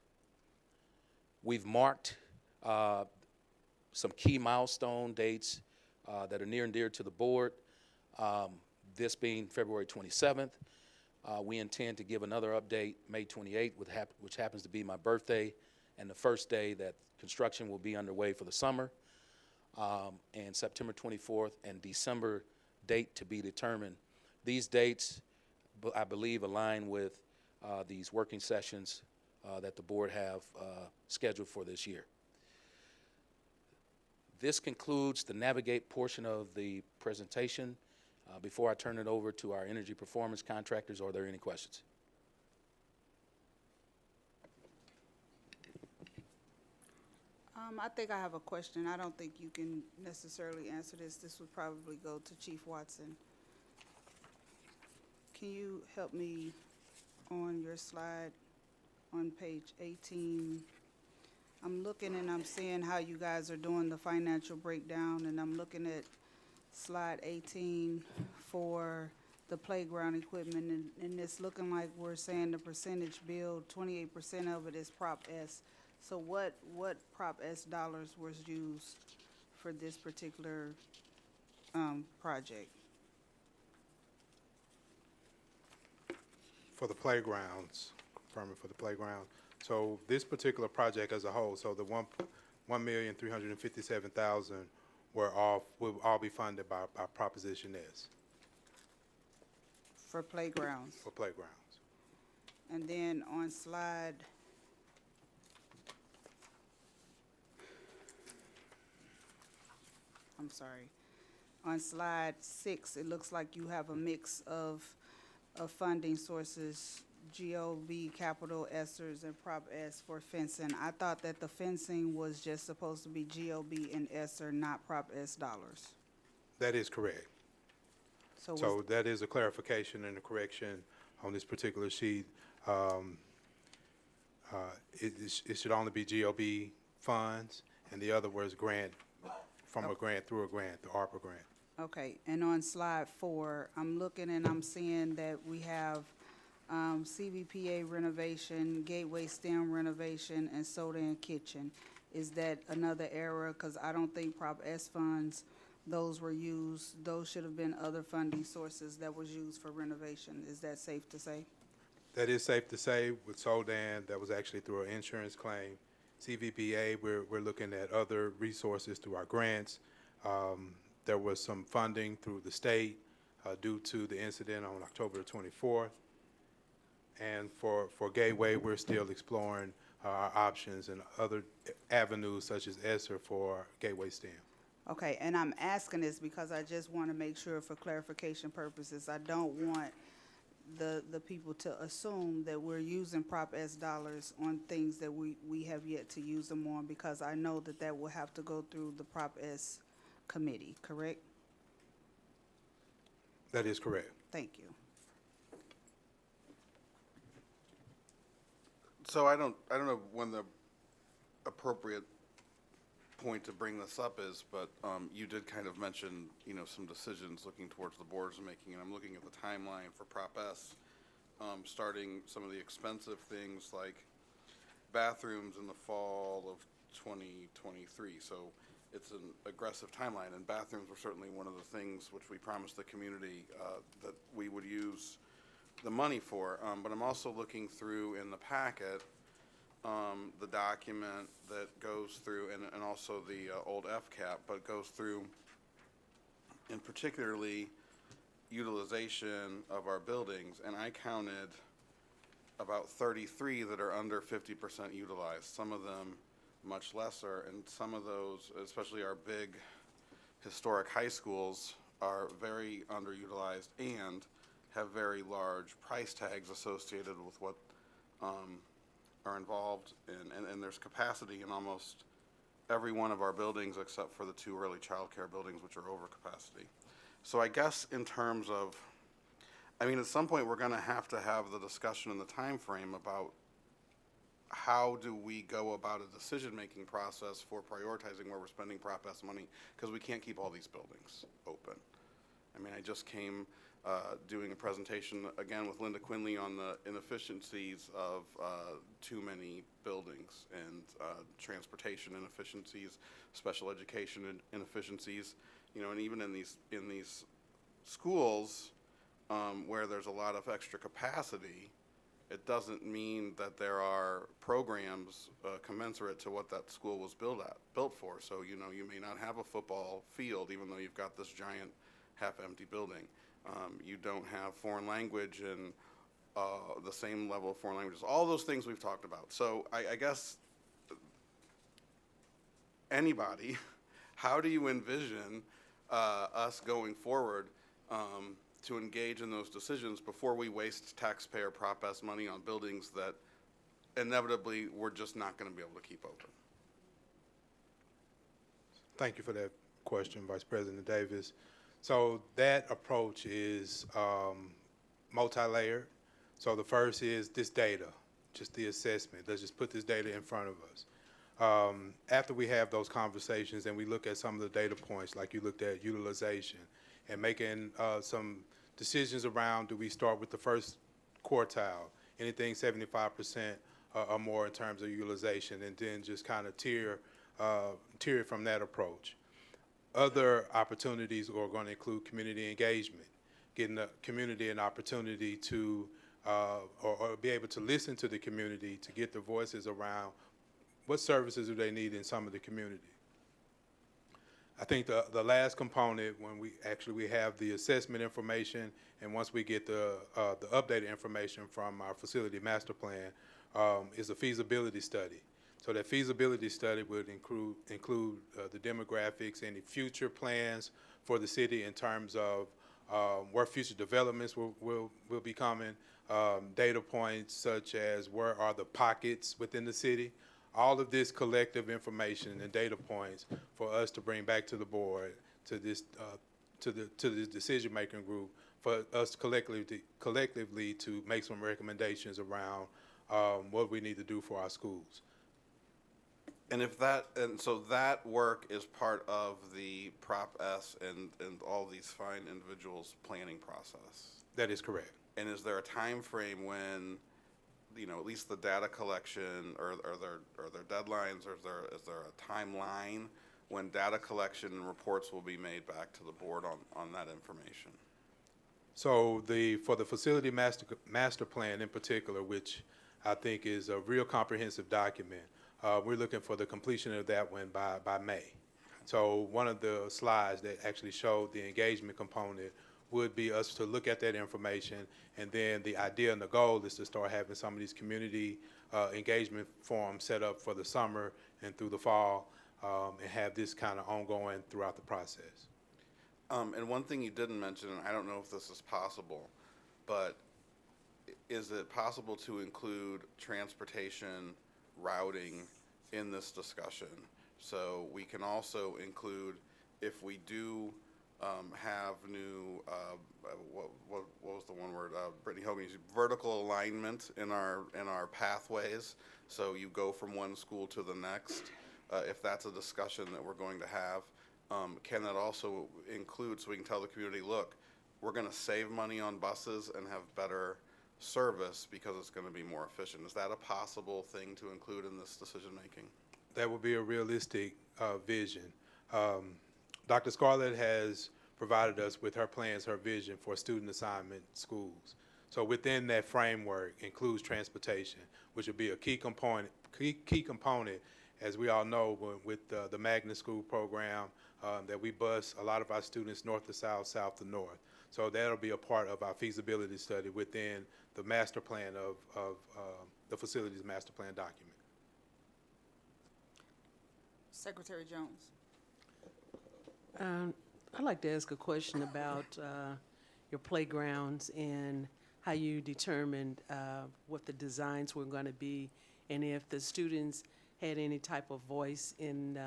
I: We've marked some key milestone dates that are near and dear to the board. This being February 27th. We intend to give another update May 28th, which happens to be my birthday, and the first day that construction will be underway for the summer. And September 24th and December date to be determined. These dates, I believe, align with these working sessions that the board have scheduled for this year. This concludes the navigate portion of the presentation. Before I turn it over to our energy performance contractors, are there any questions?
A: I think I have a question. I don't think you can necessarily answer this. This would probably go to Chief Watson. Can you help me on your slide on page 18? I'm looking and I'm seeing how you guys are doing the financial breakdown, and I'm looking at slide 18 for the playground equipment, and it's looking like we're saying the percentage billed, 28% of it is Prop S. So what Prop S dollars was used for this particular project?
H: For the playgrounds, permit for the playground. So this particular project as a whole, so the 1,357,000 will all be funded by Proposition S.
A: For playgrounds.
H: For playgrounds.
A: And then on slide, I'm sorry, on slide 6, it looks like you have a mix of funding sources, GOB, capital ESSERS, and Prop S for fencing. I thought that the fencing was just supposed to be GOB and ESSER, not Prop S dollars.
H: That is correct. So that is a clarification and a correction on this particular sheet. It should only be GOB funds, and the other was grant, from a grant, through a grant, the ARPA grant.
A: Okay, and on slide 4, I'm looking and I'm seeing that we have CVPA renovation, Gateway STEM renovation, and soda and kitchen. Is that another error? Because I don't think Prop S funds those were used, those should have been other funding sources that was used for renovation. Is that safe to say?
H: That is safe to say. With Soldan, that was actually through an insurance claim. CVPA, we're looking at other resources through our grants. There was some funding through the state due to the incident on October 24th. And for Gateway, we're still exploring our options and other avenues such as ESSER for Gateway STEM.
A: Okay, and I'm asking this because I just want to make sure for clarification purposes, I don't want the people to assume that we're using Prop S dollars on things that we have yet to use them on, because I know that that will have to go through the Prop S committee, correct?
H: That is correct.
A: Thank you.
C: So I don't know when the appropriate point to bring this up is, but you did kind of mention, some decisions looking towards the board's making, and I'm looking at the timeline for Prop S, starting some of the expensive things like bathrooms in the fall of 2023. So it's an aggressive timeline, and bathrooms were certainly one of the things which we promised the community that we would use the money for. But I'm also looking through in the packet the document that goes through, and also the old FCAP, but goes through in particularly utilization of our buildings, and I counted about 33 that are under 50% utilized, some of them much lesser, and some of those, especially our big historic high schools, are very underutilized and have very large price tags associated with what are involved in, and there's capacity in almost every one of our buildings except for the 2 early child care buildings, which are over capacity. So I guess in terms of, at some point we're going to have the discussion in the time frame about how do we go about a decision-making process for prioritizing where we're spending Prop S money, because we can't keep all these buildings open. I just came doing a presentation again with Linda Quinley on the inefficiencies of too many buildings and transportation inefficiencies, special education inefficiencies, and even in these schools where there's a lot of extra capacity, it doesn't mean that there are programs commensurate to what that school was built for. So, you may not have a football field even though you've got this giant half-empty building. You don't have foreign language and the same level of foreign languages, all those things we've talked about. So I guess anybody, how do you envision us going forward to engage in those decisions before we waste taxpayer Prop S money on buildings that inevitably we're just not going to be able to keep open?
H: Thank you for that question, Vice President Davis. So that approach is multi-layered. So the first is this data, just the assessment. Let's just put this data in front of us. After we have those conversations and we look at some of the data points, like you looked at utilization, and making some decisions around, do we start with the first quartile, anything 75% or more in terms of utilization, and then just kind of tier it from that approach. Other opportunities are going to include community engagement, getting the community an opportunity to or be able to listen to the community to get the voices around what services do they need in some of the community. I think the last component, when we have the assessment information, and once we get the updated information from our facility master plan, is a feasibility study. So that feasibility study would include the demographics, any future plans for the city in terms of where future developments will be coming, data points such as where are the pockets within the city. All of this collective information and data points for us to bring back to the board, to this to the decision-making group, for us collectively to make some recommendations around what we need to do for our schools.
C: And so that work is part of the Prop S and all these fine individuals' planning process.
H: That is correct.
C: And is there a time frame when, at least the data collection, or are there deadlines, or is there a timeline when data collection and reports will be made back to the board on that information.
H: So for the facility master plan in particular, which I think is a real comprehensive document, we're looking for the completion of that one by May. So one of the slides that actually showed the engagement component would be us to look at that information, and then the idea and the goal is to start having some of these community engagement forums set up for the summer and through the fall, and have this kind of ongoing throughout the process.
C: And one thing you didn't mention, and I don't know if this is possible, but is it possible to include transportation routing in this discussion? So we can also include, if we do have new, what was the one word, Brittany Hogan used, vertical alignment in our pathways. So you go from one school to the next. If that's a discussion that we're going to have, can that also include, so we can tell the community, look, we're going to save money on buses and have better service because it's going to be more efficient. Is that a possible thing to include in this decision making?
H: That would be a realistic vision. Dr. Scarlett has provided us with her plans, her vision for student assignment schools. So within that framework includes transportation, which would be a key component, as we all know, with the magnet school program, that we bus a lot of our students north to south, south to north. So that'll be a part of our feasibility study within the master plan of the facilities master plan document.
A: Secretary Jones.
J: I'd like to ask a question about your playgrounds and how you determined what the designs were going to be, and if the students had any type of voice in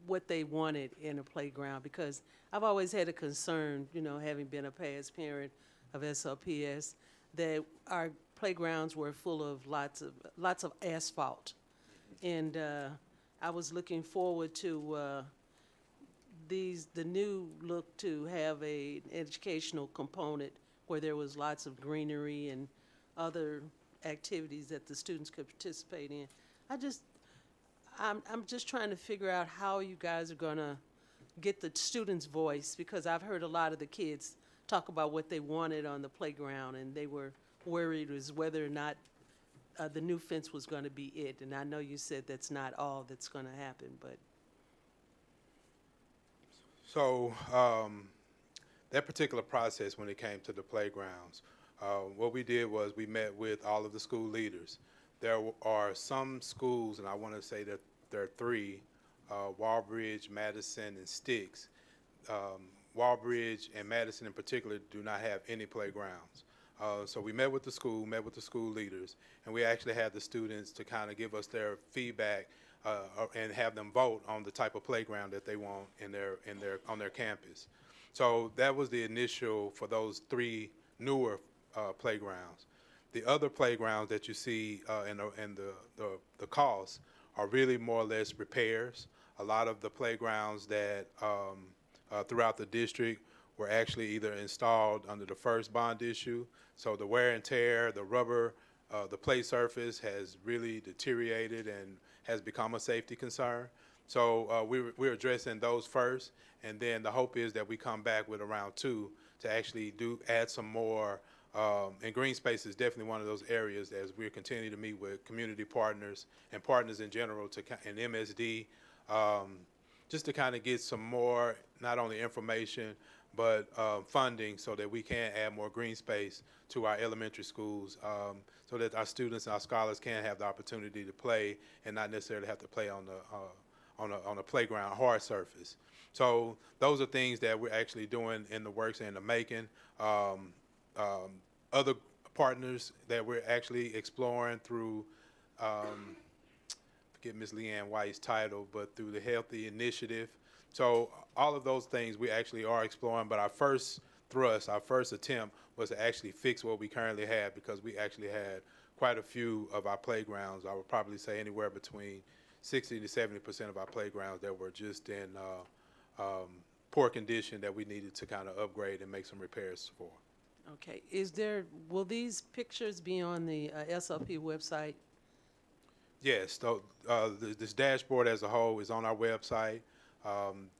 J: what they wanted in a playground. Because I've always had a concern, you know, having been a past parent of SLPS, that our playgrounds were full of lots of asphalt, and I was looking forward to the new look to have an educational component where there was lots of greenery and other activities that the students could participate in. I'm just trying to figure out how you guys are gonna get the students' voice, because I've heard a lot of the kids talk about what they wanted on the playground, and they were worried as whether or not the new fence was gonna be it. And I know you said that's not all that's gonna happen, but.
H: So that particular process, when it came to the playgrounds, what we did was we met with all of the school leaders. There are some schools, and I want to say that there are three, Walbridge, Madison, and Sticks. Walbridge and Madison in particular do not have any playgrounds. So we met with the school leaders, and we actually had the students to kind of give us their feedback and have them vote on the type of playground that they want on their campus. So that was the initial for those three newer playgrounds. The other playgrounds that you see and the costs are really more or less repairs. A lot of the playgrounds that throughout the district were actually either installed under the first bond issue. So the wear and tear, the rubber, the play surface has really deteriorated and has become a safety concern. So we're addressing those first, and then the hope is that we come back with around two to actually add some more. And green space is definitely one of those areas as we're continuing to meet with community partners and partners in general and MSD, just to kind of get some more, not only information, but funding so that we can add more green space to our elementary schools, so that our students and our scholars can have the opportunity to play and not necessarily have to play on a playground hard surface. So those are things that we're actually doing in the works and in the making. Other partners that we're actually exploring through, forget Ms. Leanne White's title, but through the Healthy Initiative. So all of those things we actually are exploring, but our first attempt was to actually fix what we currently had, because we actually had quite a few of our playgrounds. I would probably say anywhere between 60 to 70% of our playgrounds that were just in poor condition that we needed to kind of upgrade and make some repairs for.
J: Okay, will these pictures be on the SLP website?
H: Yes, this dashboard as a whole is on our website.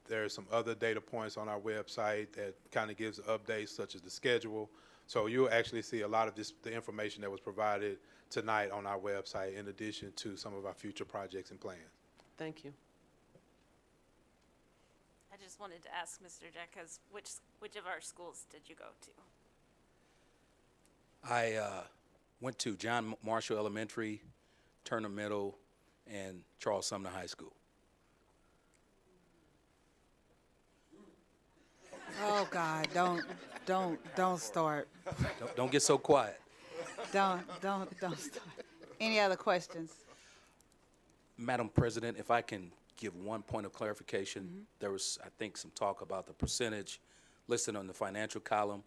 H: There are some other data points on our website that kind of gives updates such as the schedule. So you'll actually see a lot of the information that was provided tonight on our website in addition to some of our future projects and plans.
J: Thank you.
K: I just wanted to ask Mr. Jacques, which of our schools did you go to?
I: I went to John Marshall Elementary, Turner Middle, and Charles Sumner High School.
A: Oh, God, don't start.
I: Don't get so quiet.
A: Don't start. Any other questions?
I: Madam President, if I can give one point of clarification, there was, I think, some talk about the percentage listed on the financial column.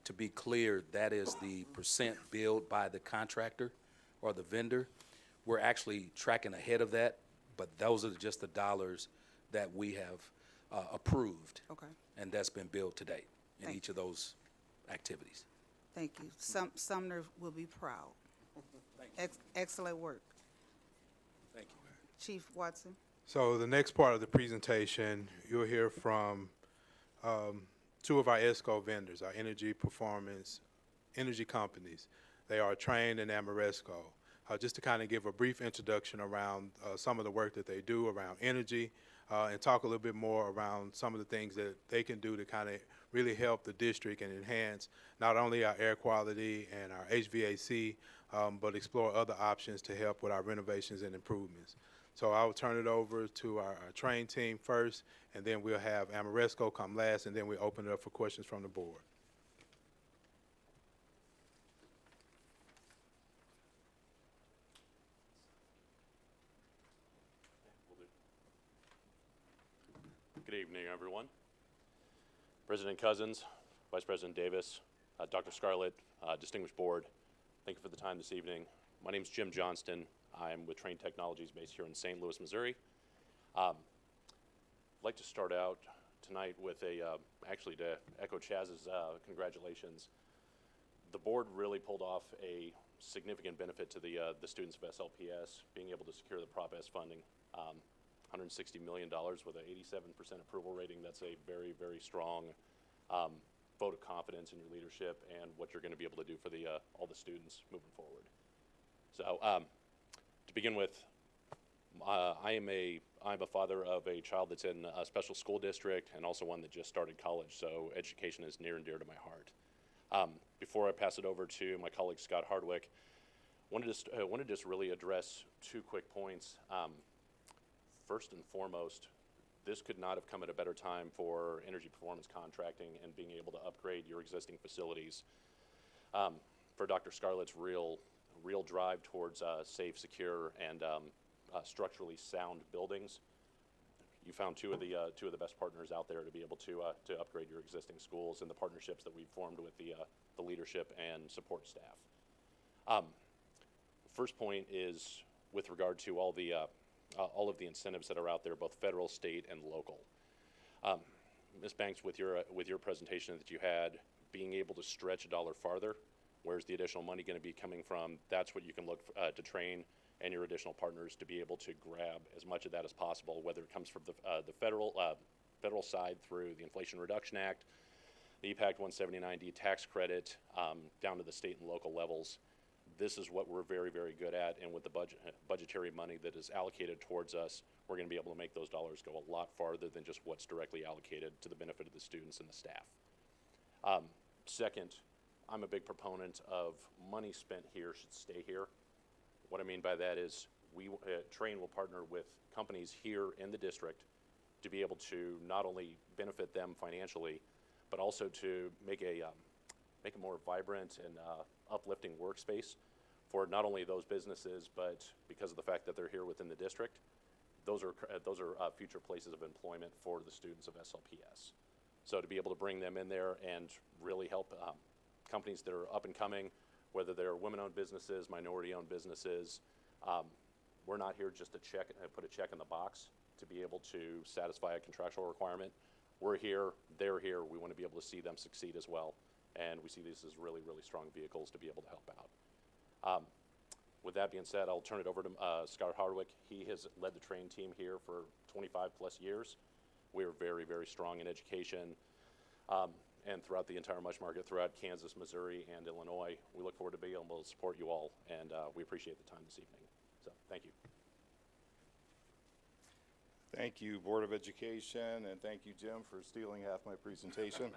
I: To be clear, that is the percent billed by the contractor or the vendor. We're actually tracking ahead of that, but those are just the dollars that we have approved.
A: Okay,
I: And that's been billed to date in
A: Thank
I: each of those activities.
A: thank you. Sumner will be proud. Excellent work.
I: Thank you.
A: Chief Watson?
H: So the next part of the presentation, you'll hear from two of our ESCO vendors, our energy companies. They are Train and Amoresco. Just to kind of give a brief introduction around some of the work that they do around energy and talk a little bit more around some of the things that they can do to kind of really help the district and enhance not only our air quality and our HVAC, but explore other options to help with our renovations and improvements. So I will turn it over to our Train team first, and then we'll have Amoresco come last, and then we open it up for questions from the board.
L: Good evening, everyone. President Cousins, Vice President Davis, Dr. Scarlett, distinguished board, thank you for the time this evening. My name is Jim Johnston. I'm with Train Technologies based here in St. Louis, Missouri. I'd like to start out tonight with actually to echo Chaz's congratulations. The board really pulled off a significant benefit to the students of SLPS, being able to secure the Prop S funding. $160 million with an 87% approval rating. That's a very, very strong vote of confidence in your leadership and what you're going to be able to do for all the students moving forward. So to begin with, I'm a father of a child that's in a special school district and also one that just started college, so education is near and dear to my heart. Before I pass it over to my colleague Scott Hardwick, I wanted to just really address two quick points. First and foremost, this could not have come at a better time for energy performance contracting and being able to upgrade your existing facilities. For Dr. Scarlett's real drive towards safe, secure, and structurally sound buildings, you found two of the best partners out there to be able to upgrade your existing schools and the partnerships that we've formed with the leadership and support staff. First point is with regard to all of the incentives that are out there, both federal, state, and local. Ms. Banks, with your presentation that you had, being able to stretch a dollar farther, where's the additional money going to be coming from? That's what you can look to Train and your additional partners to be able to grab as much of that as possible, whether it comes from the federal side through the Inflation Reduction Act, the EPAC 179D tax credit, down to the state and local levels. This is what we're very, very good at, and with the budgetary money that is allocated towards us, we're going to be able to make those dollars go a lot farther than just what's directly allocated to the benefit of the students and the staff. Second, I'm a big proponent of money spent here should stay here. What I mean by that is Train will partner with companies here in the district to be able to not only benefit them financially, but also to make a more vibrant and uplifting workspace for not only those businesses, but because of the fact that they're here within the district, those are future places of employment for the students of SLPS. So to be able to bring them in there and really help companies that are up and coming, whether they're women-owned businesses, minority-owned businesses, we're not here just to put a check in the box to be able to satisfy a contractual requirement. We're here, they're here, we want to be able to see them succeed as well. And we see these as really, really strong vehicles to be able to help out. With that being said, I'll turn it over to Scott Hardwick. He has led the train team here for 25 plus years. We are very, very strong in education and throughout the entire mush market, throughout Kansas, Missouri, and Illinois. We look forward to being able to support you all, and we appreciate the time this evening. So, thank you.
M: Thank you, Board of Education, and thank you, Jim, for stealing half my presentation.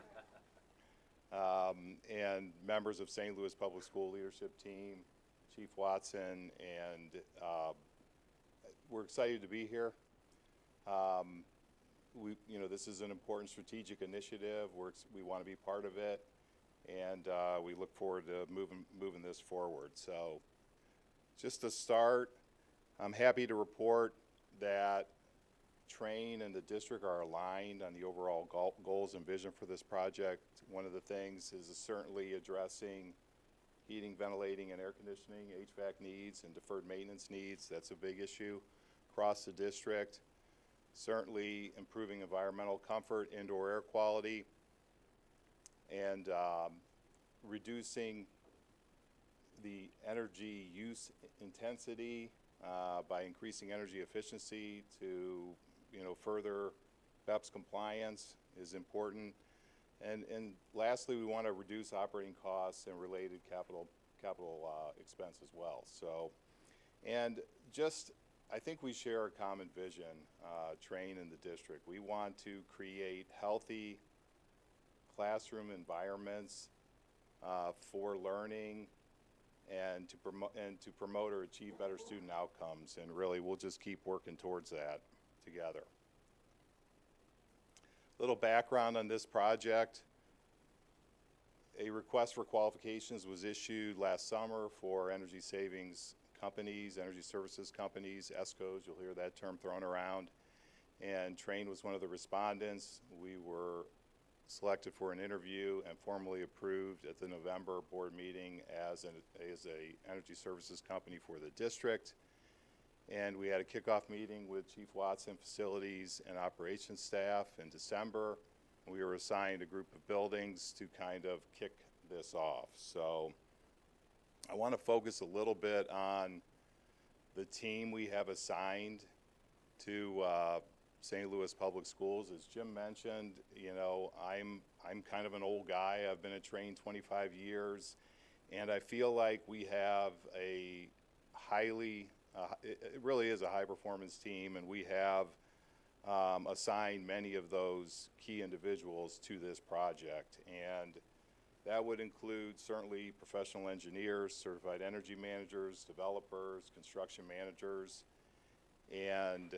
M: And members of St. Louis Public School leadership team, Chief Watson, and we're excited to be here. This is an important strategic initiative. We want to be part of it, and we look forward to moving this forward. So, just to start, I'm happy to report that Train and the district are aligned on the overall goals and vision for this project. One of the things is certainly addressing heating, ventilating, and air conditioning, HVAC needs, and deferred maintenance needs. That's a big issue across the district. Certainly improving environmental comfort, indoor air quality, and reducing the energy use intensity by increasing energy efficiency to further BEPS compliance is important. And lastly, we want to reduce operating costs and related capital expense as well. So, and just, I think we share a common vision, Train in the district. We want to create healthy classroom environments for learning and to promote or achieve better student outcomes. And really, we'll just keep working towards that together. Little background on this project. A request for qualifications was issued last summer for energy savings companies, energy services companies, ESCOs, you'll hear that term thrown around. And Train was one of the respondents. We were selected for an interview and formally approved at the November board meeting as a energy services company for the district. And we had a kickoff meeting with Chief Watson, facilities and operations staff in December. We were assigned a group of buildings to kind of kick this off. So I want to focus a little bit on the team we have assigned to St. Louis Public Schools. As Jim mentioned, I'm kind of an old guy. I've been at Train 25 years, and I feel like we have a it really is a high-performance team, and we have assigned many of those key individuals to this project. And that would include certainly professional engineers, certified energy managers, developers, construction managers, and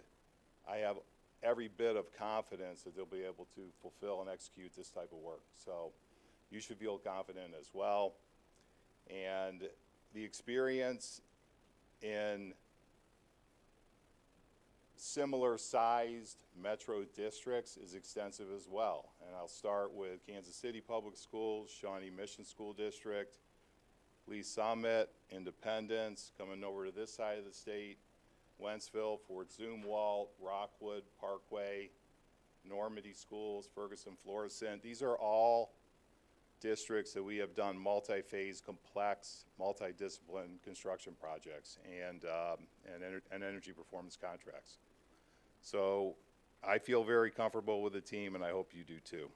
M: I have every bit of confidence that they'll be able to fulfill and execute this type of work. So you should feel confident as well. And the experience in similar sized metro districts is extensive as well. And I'll start with Kansas City Public Schools, Shawnee Mission School District, Lee Summit, Independence, coming over to this side of the state, Wentzville, Fort Zumwalt, Rockwood, Parkway, Normandy Schools, Ferguson, Florissant. These are all districts that we have done multi-phase, complex, multi-discipline construction projects and energy performance contracts. So I feel very comfortable with the team, and I hope you do too.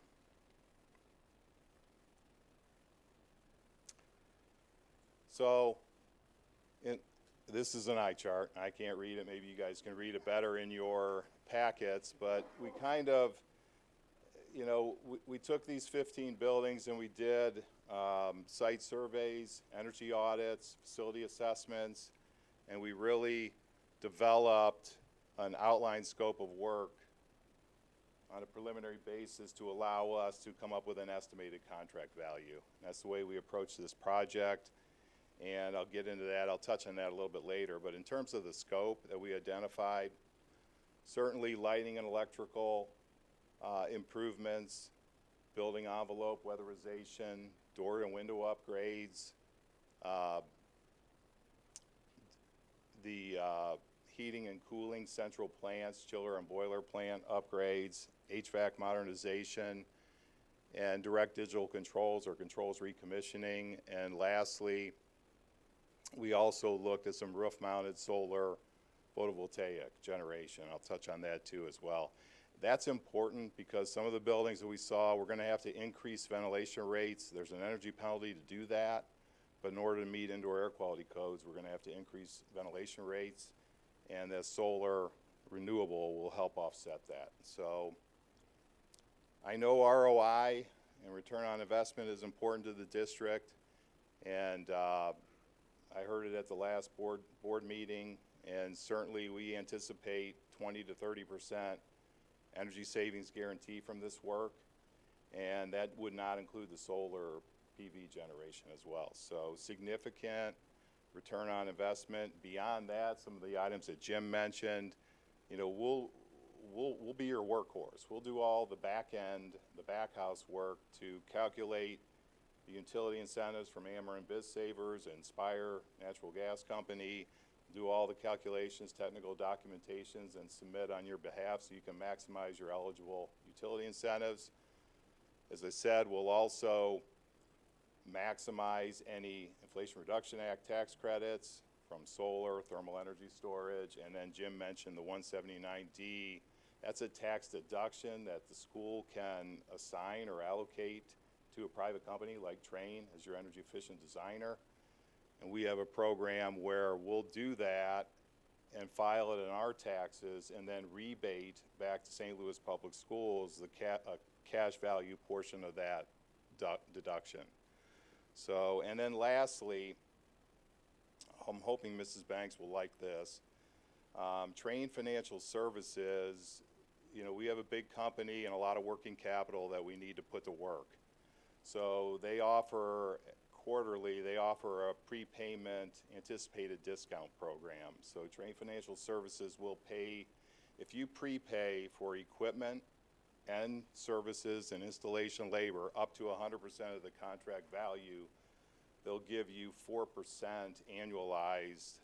M: So this is an eye chart. I can't read it. Maybe you guys can read it better in your packets, but we kind of, we took these 15 buildings and we did site surveys, energy audits, facility assessments, and we really developed an outline scope of work on a preliminary basis to allow us to come up with an estimated contract value. That's the way we approach this project, and I'll get into that. I'll touch on that a little bit later, but in terms of the scope that we identified, certainly lighting and electrical improvements, building envelope, weatherization, door and window upgrades, the heating and cooling central plants, chiller and boiler plant upgrades, HVAC modernization, and direct digital controls or controls recommissioning. And lastly, We also looked at some roof-mounted solar photovoltaic generation. I'll touch on that too as well. That's important because some of the buildings that we saw, we're going to have to increase ventilation rates. There's an energy penalty to do that, but in order to meet indoor air quality codes, we're going to have to increase ventilation rates, and the solar renewable will help offset that. So I know ROI and return on investment is important to the district, and I heard it at the last board meeting, and certainly we anticipate 20 to 30% energy savings guarantee from this work, and that would not include the solar PV generation as well. So significant return on investment. Beyond that, some of the items that Jim mentioned, you know, we'll be your workhorse. We'll do all the back end, the back house work to calculate the utility incentives from Ameren Biz Savers, Inspire Natural Gas Company, do all the calculations, technical documentations, and submit on your behalf so you can maximize your eligible utility incentives. As I said, we'll also maximize any Inflation Reduction Act tax credits from solar, thermal energy storage, and then Jim mentioned the 179D. That's a tax deduction that the school can assign or allocate to a private company like Trane as your energy efficient designer. And we have a program where we'll do that and file it in our taxes and then rebate back to St. Louis Public Schools the cash value portion of that deduction. So, and then lastly, I'm hoping Mrs. Banks will like this. Trane Financial Services, you know, we have a big company and a lot of working capital that we need to put to work. So they offer quarterly, they offer a prepayment anticipated discount program. So Trane Financial Services will pay, if you prepay for equipment and services and installation labor up to 100% of the contract value, they'll give you 4% annualized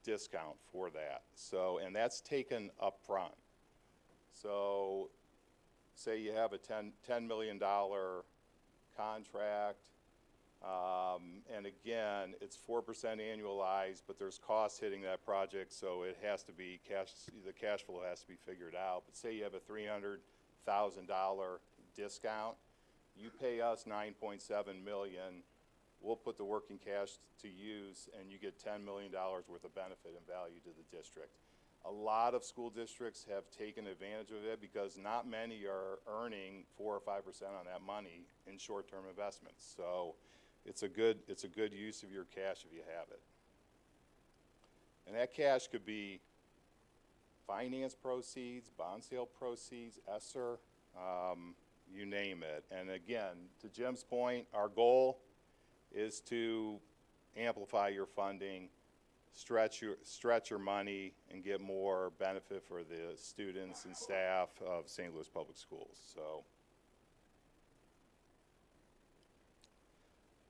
M: discount for that. So, and that's taken up front. So say you have a $10 million contract, and again, it's 4% annualized, but there's costs hitting that project, so it has to be the cash flow has to be figured out. But say you have a $300,000 discount, you pay us $9.7 million, we'll put the working cash to use, and you get $10 million worth of benefit and value to the district. A lot of school districts have taken advantage of it because not many are earning 4 or 5% on that money in short-term investments. So it's a good use of your cash if you have it. And that cash could be finance proceeds, bond sale proceeds, ESSER, you name it. And again, to Jim's point, our goal is to amplify your funding, stretch your money, and get more benefit for the students and staff of St. Louis Public Schools. So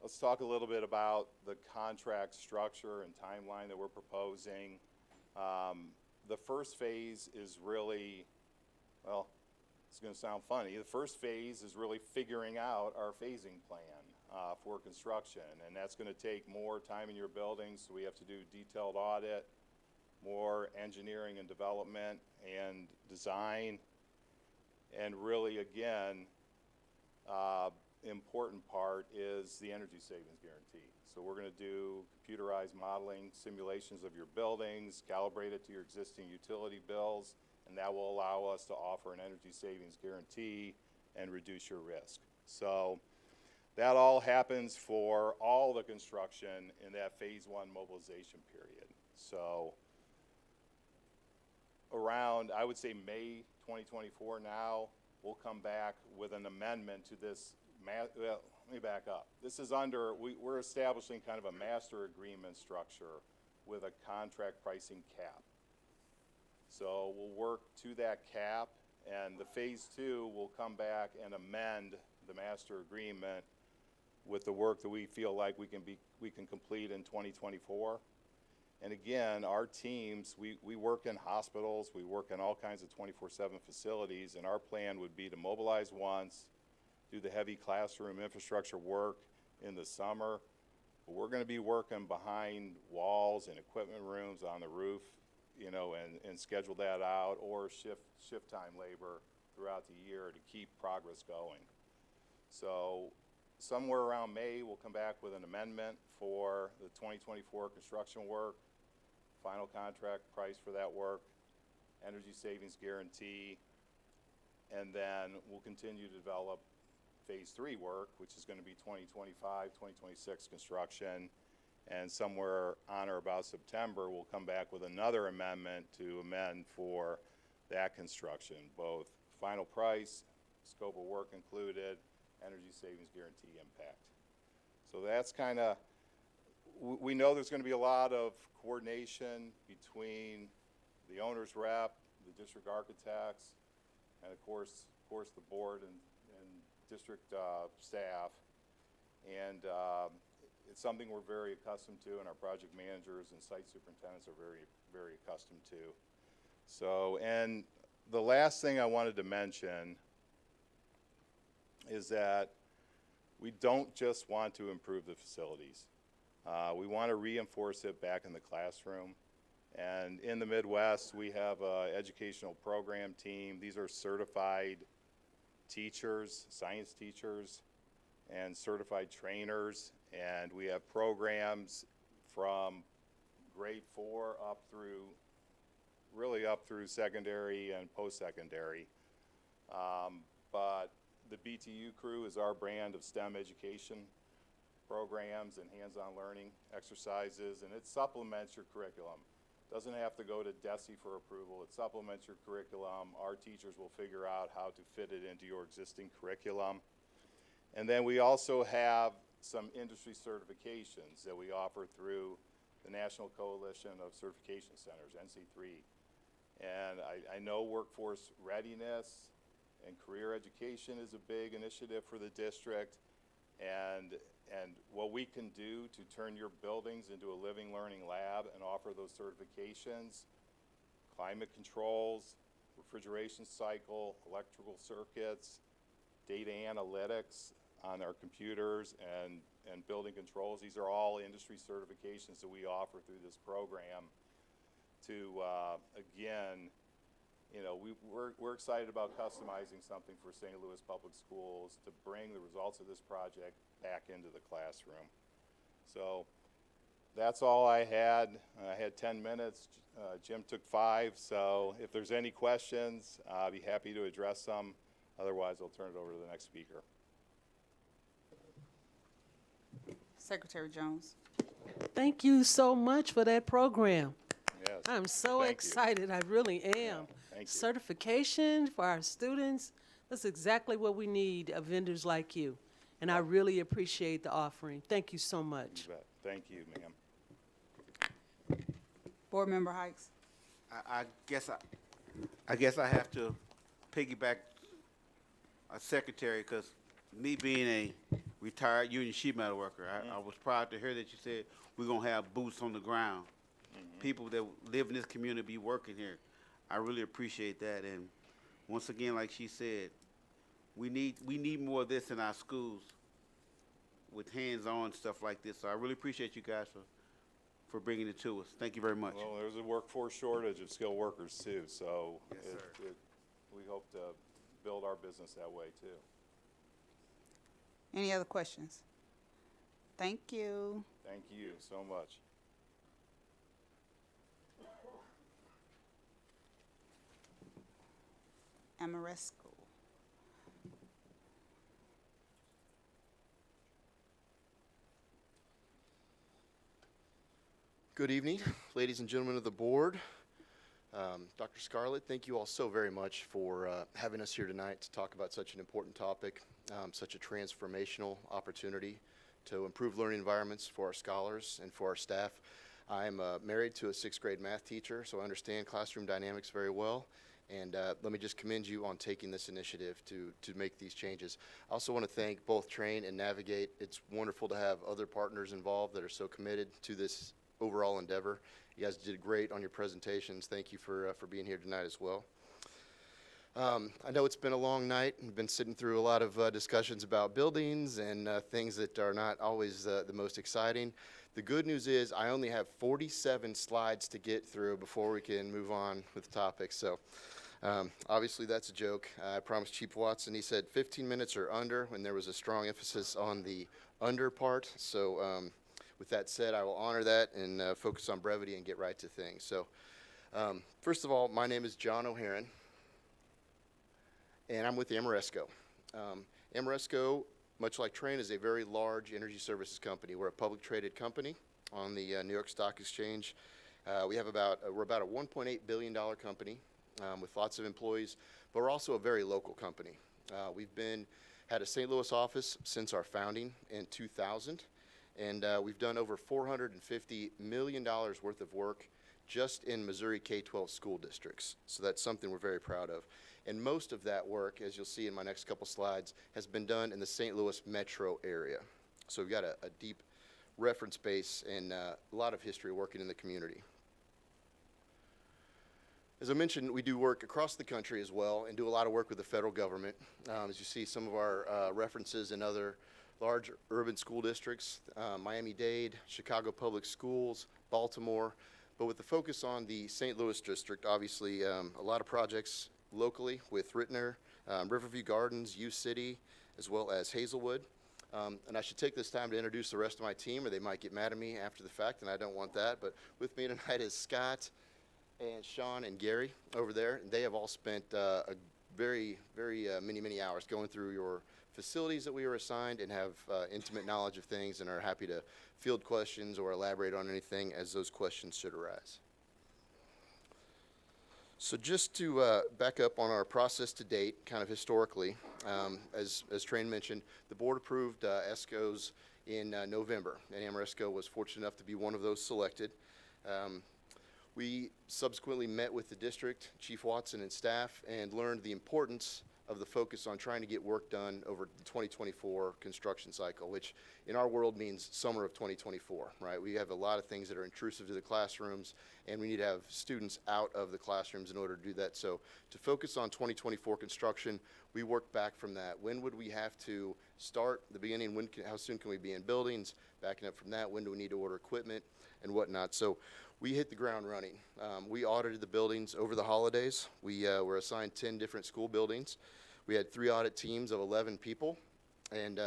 M: let's talk a little bit about the contract structure and timeline that we're proposing. The first phase is really, well, it's going to sound funny. The first phase is really figuring out our phasing plan for construction, and that's going to take more time in your buildings, so we have to do detailed audit, more engineering and development and design, and really, again, important part is the energy savings guarantee. So we're going to do computerized modeling, simulations of your buildings, calibrate it to your existing utility bills, and that will allow us to offer an energy savings guarantee and reduce your risk. So that all happens for all the construction in that phase 1 mobilization period. So around, I would say May 2024 now, we'll come back with an amendment to this. Well, let me back up. This is under, we're establishing kind of a master agreement structure with a contract pricing cap. So we'll work to that cap, and the phase 2 will come back and amend the master agreement with the work that we feel like we can complete in 2024. And again, our teams, we work in hospitals, we work in all kinds of 24/7 facilities, and our plan would be to mobilize once, do the heavy classroom infrastructure work in the summer, But we're going to be working behind walls and equipment rooms on the roof, you know, and schedule that out, or shift time labor throughout the year to keep progress going. So somewhere around May, we'll come back with an amendment for the 2024 construction work, final contract price for that work, energy savings guarantee, and then we'll continue to develop phase 3 work, which is going to be 2025, 2026 construction, and somewhere on or about September, we'll come back with another amendment to amend for that construction, both final price, scope of work included, energy savings guarantee impact. So that's kind of, we know there's going to be a lot of coordination between the owner's rep, the district architects, and of course the board and district staff. And it's something we're very accustomed to, and our project managers and site superintendents are very, very accustomed to. So, and the last thing I wanted to mention is that we don't just want to improve the facilities. We want to reinforce it back in the classroom. And in the Midwest, we have an educational program team. These are certified teachers, science teachers, and certified trainers. And we have programs from grade 4 up through, really up through secondary and post-secondary. But the BTU crew is our brand of STEM education programs and hands-on learning exercises, and it supplements your curriculum. Doesn't have to go to DESE for approval. It supplements your curriculum. Our teachers will figure out how to fit it into your existing curriculum. And then we also have some industry certifications that we offer through the National Coalition of Certification Centers, NC3. And I know workforce readiness and career education is a big initiative for the district. And what we can do to turn your buildings into a living learning lab and offer those certifications, climate controls, refrigeration cycle, electrical circuits, data analytics on our computers, and building controls. These are all industry certifications that we offer through this program to, again, you know, we're excited about customizing something for St. Louis Public Schools to bring the results of this project back into the classroom. So that's all I had. I had 10 minutes. Jim took 5. So if there's any questions, I'll be happy to address them. Otherwise, I'll turn it over to the next speaker.
A: Secretary Jones.
J: Thank you so much for that program.
M: Yes.
J: I'm so
M: Thank you.
J: excited. I really am.
M: Yeah, thank you.
J: Certification for our students, that's exactly what we need of vendors like you. And I really appreciate the offering. Thank you so much.
M: You bet. Thank you, ma'am.
A: Board Member Hikes.
N: I guess I have to piggyback a secretary, because me being a retired union sheet metal worker, I was proud to hear that you said we're gonna have boots on the ground. People that live in this community be working here. I really appreciate that. And once again, like she said, we need more of this in our schools with hands-on stuff like this. So I really appreciate you guys for bringing it to us. Thank you very much.
M: Well, there's a workforce shortage of skilled workers too, so
N: Yes, sir.
M: we hope to build our business that way too.
A: Any other questions? Thank you.
M: Thank you so much.
A: Amoresco.
O: Good evening, ladies and gentlemen of the board. Dr. Scarlett, thank you all so very much for having us here tonight to talk about such an important topic, such a transformational opportunity to improve learning environments for our scholars and for our staff. I'm married to a 6th grade math teacher, so I understand classroom dynamics very well. And let me just commend you on taking this initiative to make these changes. I also want to thank both Train and Navigate. It's wonderful to have other partners involved that are so committed to this overall endeavor. You guys did great on your presentations. Thank you for being here tonight as well. I know it's been a long night and been sitting through a lot of discussions about buildings and things that are not always the most exciting. The good news is I only have 47 slides to get through before we can move on with the topic. So obviously that's a joke. I promised Chief Watson, he said 15 minutes or under when there was a strong emphasis on the under part. So with that said, I will honor that and focus on brevity and get right to things. So first of all, my name is John O'Haron, and I'm with Amoresco. Amoresco, much like Trane, is a very large energy services company. We're a public traded company on the New York Stock Exchange. We're about a $1.8 billion company with lots of employees, but we're also a very local company. We've had a St. Louis office since our founding in 2000, and we've done over $450 million worth of work just in Missouri K-12 school districts. So that's something we're very proud of. And most of that work, as you'll see in my next couple slides, has been done in the St. Louis metro area. So we've got a deep reference base and a lot of history working in the community. As I mentioned, we do work across the country as well and do a lot of work with the federal government. As you see, some of our references in other large urban school districts, Miami-Dade, Chicago Public Schools, Baltimore. But with the focus on the St. Louis district, obviously a lot of projects locally with Rittner, Riverview Gardens, U-City, as well as Hazelwood. And I should take this time to introduce the rest of my team, or they might get mad at me after the fact, and I don't want that. But with me tonight is Scott and Sean and Gary over there. And they have all spent a very, very many hours going through your facilities that we were assigned and have intimate knowledge of things and are happy to field questions or elaborate on anything as those questions should arise. So just to back up on our process to date, kind of historically, as Trane mentioned, the board approved ESCOs in November, and Amoresco was fortunate enough to be one of those selected. We subsequently met with the district, Chief Watson and staff, and learned the importance of the focus on trying to get work done over the 2024 construction cycle, which in our world means summer of 2024, right? We have a lot of things that are intrusive to the classrooms, and we need to have students out of the classrooms in order to do that. So to focus on 2024 construction, we worked back from that. When would we have to start the beginning? How soon can we be in buildings? Backing up from that, when do we need to order equipment and whatnot? So we hit the ground running. We audited the buildings over the holidays. We were assigned 10 different school buildings. We had 3 audit teams of 11 people. And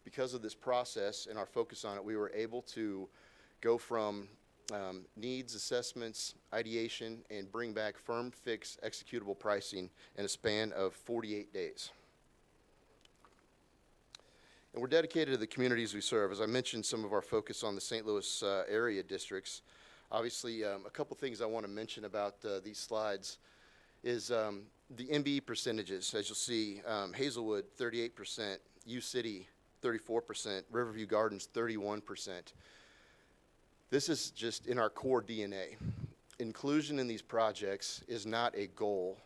O: because of this process and our focus on it, we were able to go from needs assessments, ideation, and bring back firm, fixed, executable pricing in a span of 48 days. And we're dedicated to the communities we serve. As I mentioned, some of our focus on the St. Louis area districts. Obviously, a couple things I want to mention about these slides is the MBE percentages. As you'll see, Hazelwood, 38%, U-City, 34%, Riverview Gardens, 31%. This is just in our core DNA. Inclusion in these projects is not a goal.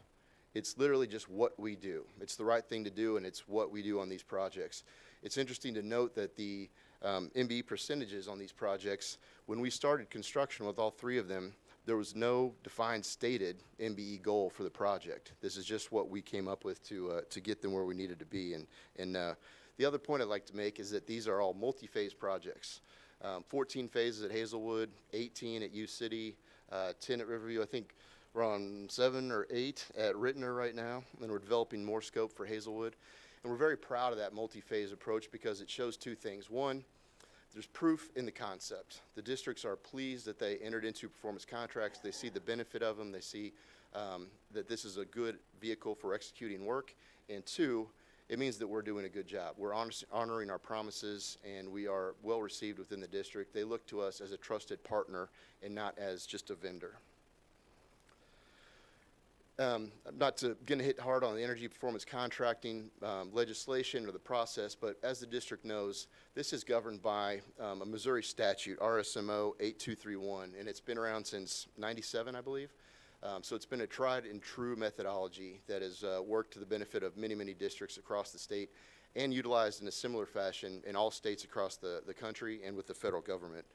O: It's literally just what we do. It's the right thing to do, and it's what we do on these projects. It's interesting to note that the MBE percentages on these projects, when we started construction with all 3 of them, there was no defined stated MBE goal for the project. This is just what we came up with to get them where we needed to be. And the other point I'd like to make is that these are all multi-phase projects. 14 phases at Hazelwood, 18 at U-City, 10 at Riverview. I think we're on 7 or 8 at Rittner right now, and we're developing more scope for Hazelwood. And we're very proud of that multi-phase approach because it shows 2 things. One, there's proof in the concept. The districts are pleased that they entered into performance contracts. They see the benefit of them. They see that this is a good vehicle for executing work. And 2, it means that we're doing a good job. We're honoring our promises, and we are well received within the district. They look to us as a trusted partner and not as just a vendor. I'm not going to hit hard on the energy performance contracting legislation or the process, but as the district knows, this is governed by a Missouri statute, RSMO 8231, and it's been around since '97, I believe. So it's been a tried and true methodology that has worked to the benefit of many, many districts across the state and utilized in a similar fashion in all states across the country and with the federal government.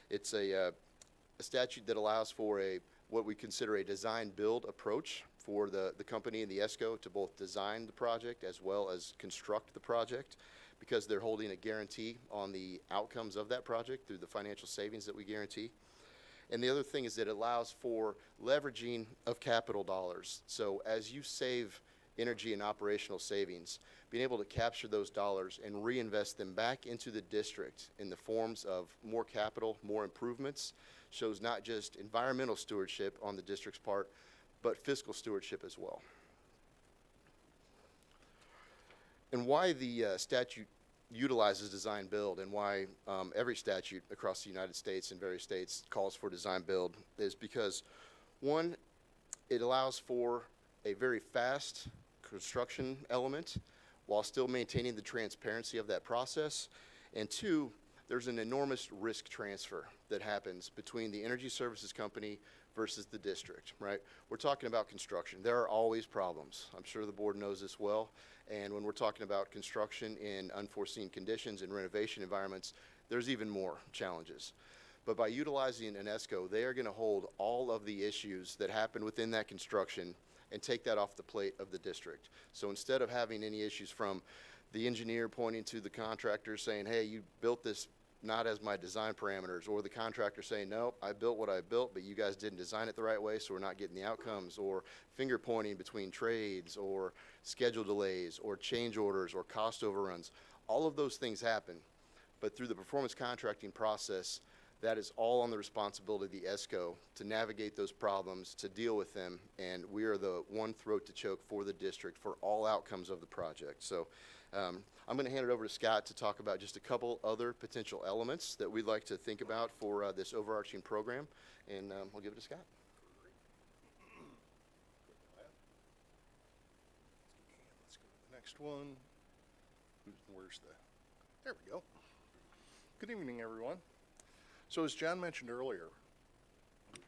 O: It's a statute that allows for a what we consider a design-build approach for the company and the ESCO to both design the project as well as construct the project, because they're holding a guarantee on the outcomes of that project through the financial savings that we guarantee. And the other thing is that it allows for leveraging of capital dollars. So as you save energy and operational savings, being able to capture those dollars and reinvest them back into the district in the forms of more capital, more improvements, shows not just environmental stewardship on the district's part, but fiscal stewardship as well. And why the statute utilizes design build, and why every statute across the United States and various states calls for design build, is because, one, it allows for a very fast construction element while still maintaining the transparency of that process, and two, there's an enormous risk transfer that happens between the energy services company versus the district, right? We're talking about construction. There are always problems. I'm sure the board knows this well. And when we're talking about construction in unforeseen conditions and renovation environments, there's even more challenges. But by utilizing an ESCO, they are going to hold all of the issues that happen within that construction and take that off the plate of the district. So instead of having any issues from the engineer pointing to the contractor saying, hey, you built this not as my design parameters, or the contractor saying, no, I built what I built, but you guys didn't design it the right way, so we're not getting the outcomes, or finger pointing between trades, or schedule delays, or change orders, or cost overruns. All of those things happen, but through the performance contracting process, that is all on the responsibility of the ESCO to navigate those problems, to deal with them, and we are the one throat to choke for the district for all outcomes of the project. So I'm going to hand it over to Scott to talk about just a couple other potential elements that we'd like to think about for this overarching program, and we'll give it to Scott.
P: Let's go to the next one. Where's the, there we go. Good evening, everyone. So as John mentioned earlier,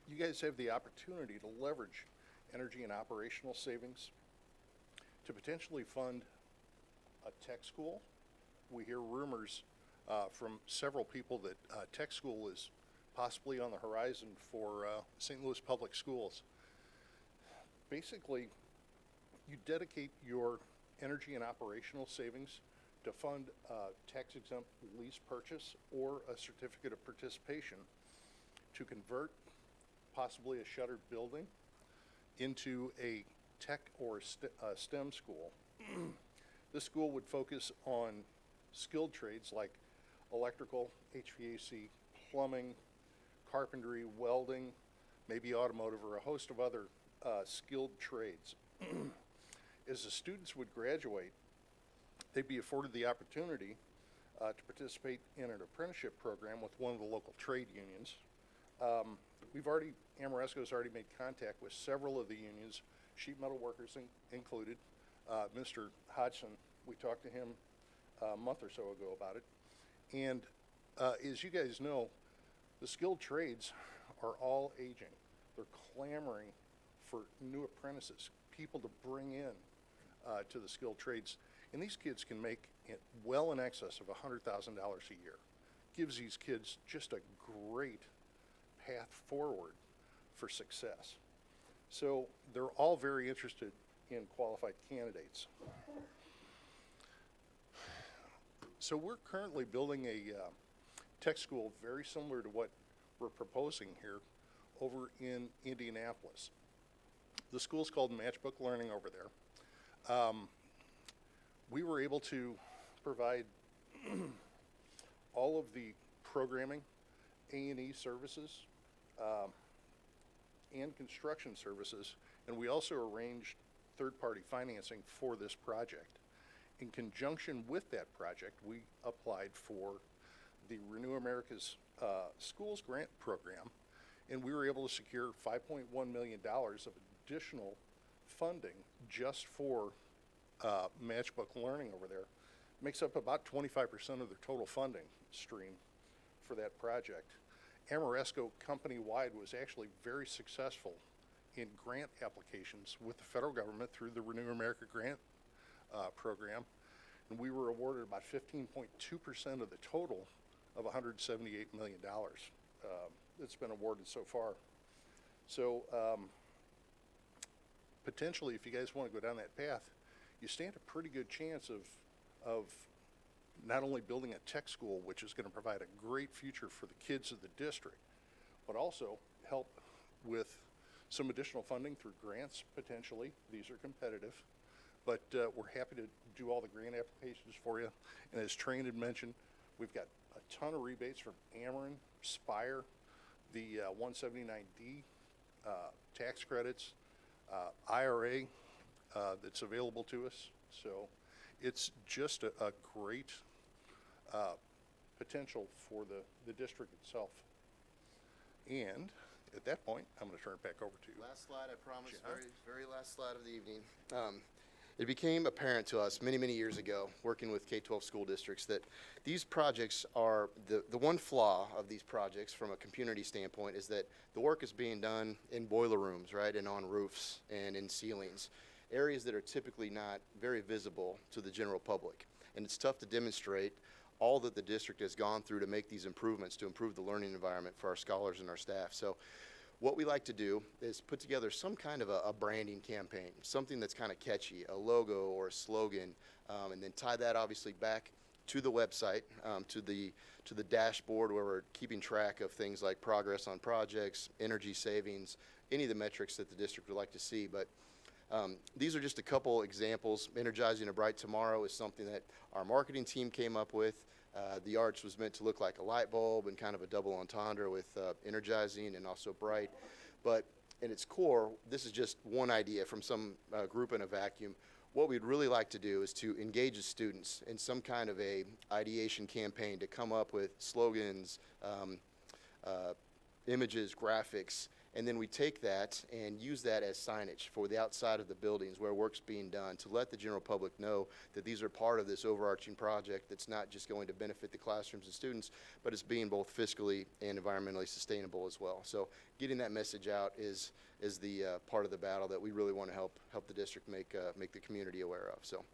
P: you guys have the opportunity to leverage energy and operational savings to potentially fund a tech school. We hear rumors from several people that tech school is possibly on the horizon for St. Louis Public Schools. Basically, you dedicate your energy and operational savings to fund tax-exempt lease purchase or a certificate of participation to convert possibly a shuttered building into a tech or STEM school. This school would focus on skilled trades like electrical, HVAC, plumbing, carpentry, welding, maybe automotive, or a host of other skilled trades. As the students would graduate, they'd be afforded the opportunity to participate in an apprenticeship program with one of the local trade unions. Amoresco's already made contact with several of the unions, sheet metal workers included. Mr. Hodgson, we talked to him a month or so ago about it. And as you guys know, the skilled trades are all aging. They're clamoring for new apprentices, people to bring in to the skilled trades. And these kids can make it well in excess of $100,000 a year. Gives these kids just a great path forward for success. So they're all very interested in qualified candidates. So we're currently building a tech school very similar to what we're proposing here over in Indianapolis. The school's called Matchbook Learning over there. We were able to provide all of the programming, A&E services, and construction services, and we also arranged third-party financing for this project. In conjunction with that project, we applied for the Renew America's Schools Grant Program, and we were able to secure $5.1 million of additional funding just for Matchbook Learning over there. Makes up about 25% of the total funding stream for that project. Amoresco company-wide was actually very successful in grant applications with the federal government through the Renew America Grant Program, and we were awarded about 15.2% of the total of $178 million that's been awarded so far. So potentially, if you guys want to go down that path, you stand a pretty good chance of not only building a tech school, which is going to provide a great future for the kids of the district, but also help with some additional funding through grants, potentially. These are competitive, but we're happy to do all the grant applications for you. And as Train had mentioned, we've got a ton of rebates from Ameren, Spire, the 179D tax credits, IRA that's available to us. So it's just a great potential for the district itself. And at that point, I'm going to turn it back over to you.
O: Last slide, I promise,
P: John?
O: very last slide of the evening. It became apparent to us many, many years ago, working with K-12 school districts, that these projects are, the one flaw of these projects from a community standpoint is that the work is being done in boiler rooms, right, and on roofs and in ceilings, areas that are typically not very visible to the general public. And it's tough to demonstrate all that the district has gone through to make these improvements, to improve the learning environment for our scholars and our staff. So what we like to do is put together some kind of a branding campaign, something that's kind of catchy, a logo or a slogan, and then tie that obviously back to the website, to the dashboard where we're keeping track of things like progress on projects, energy savings, any of the metrics that the district would like to see. But these are just a couple examples. Energizing a Bright Tomorrow is something that our marketing team came up with. The arch was meant to look like a light bulb and kind of a double entendre with energizing and also bright. But in its core, this is just one idea from some group in a vacuum. What we'd really like to do is to engage the students in some kind of a ideation campaign to come up with slogans, images, graphics, and then we take that and use that as signage for the outside of the buildings where work's being done to let the general public know that these are part of this overarching project that's not just going to benefit the classrooms and students, but it's being both fiscally and environmentally sustainable as well. So getting that message out is the part of the battle that we really want to help the district make the community aware of. So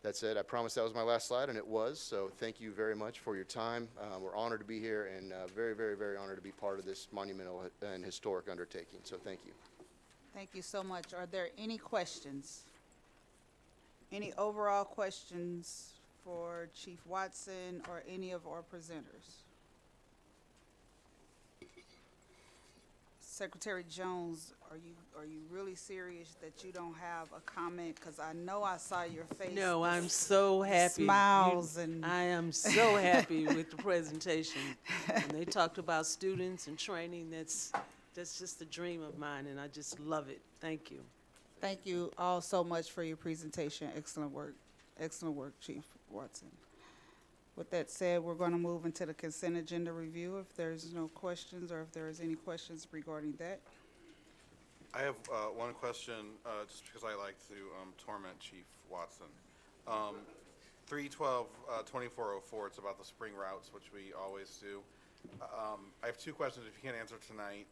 O: that said, I promised that was my last slide, and it was. So thank you very much for your time. We're honored to be here, and very, very, very honored to be part of this monumental and historic undertaking. So thank you.
A: Thank you so much. Are there any questions? Any overall questions for Chief Watson or any of our presenters? Secretary Jones, are you really serious that you don't have a comment? Because I know I saw your face.
J: No, I'm so happy.
A: Smiles and
J: I am so happy with the presentation. And they talked about students and training. That's just a dream of mine, and I just love it. Thank you.
A: thank you all so much for your presentation. Excellent work, Chief Watson. With that said, we're going to move into the consent agenda review. If there's no questions or if there is any questions regarding that.
C: I have one question, just because I like to torment Chief Watson. 312-2404, it's about the spring routes, which we always do. I have two questions if you can't answer tonight.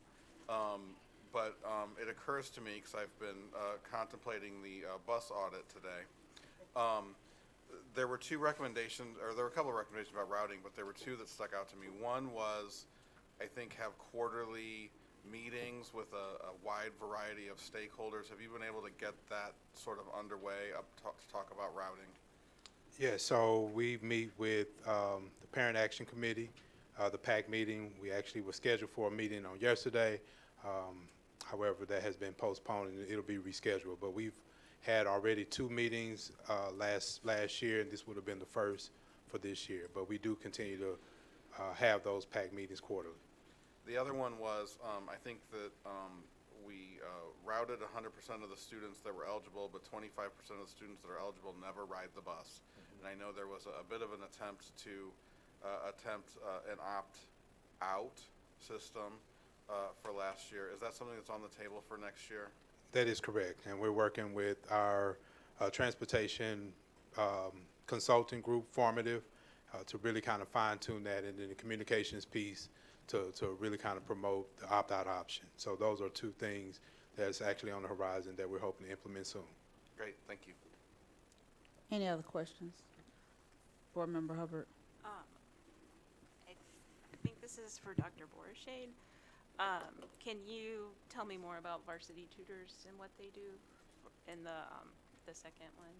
C: But it occurs to me, because I've been contemplating the bus audit today. There were two recommendations, or there were a couple of recommendations about routing, but there were two that stuck out to me. One was, I think, have quarterly meetings with a wide variety of stakeholders. Have you been able to get that sort of underway to talk about routing?
H: Yeah, so we meet with the Parent Action Committee, the PAC meeting. We actually were scheduled for a meeting on yesterday. However, that has been postponed and it'll be rescheduled. But we've had already two meetings last year, and this would have been the first for this year. But we do continue to have those PAC meetings quarterly.
C: The other one was, I think that we routed 100% of the students that were eligible, but 25% of the students that are eligible never ride the bus. And I know there was a bit of an attempt to an opt-out system for last year. Is that something that's on the table for next year?
H: That is correct, and we're working with our transportation consulting group, Formative, to really kind of fine-tune that, and then the communications piece to really kind of promote the opt-out option. So those are two things that's actually on the horizon that we're hoping to implement soon.
C: Great, thank you.
A: Any other questions? Board Member Hubbard.
K: I think this is for Dr. Borshade. Can you tell me more about varsity tutors and what they do in the second one?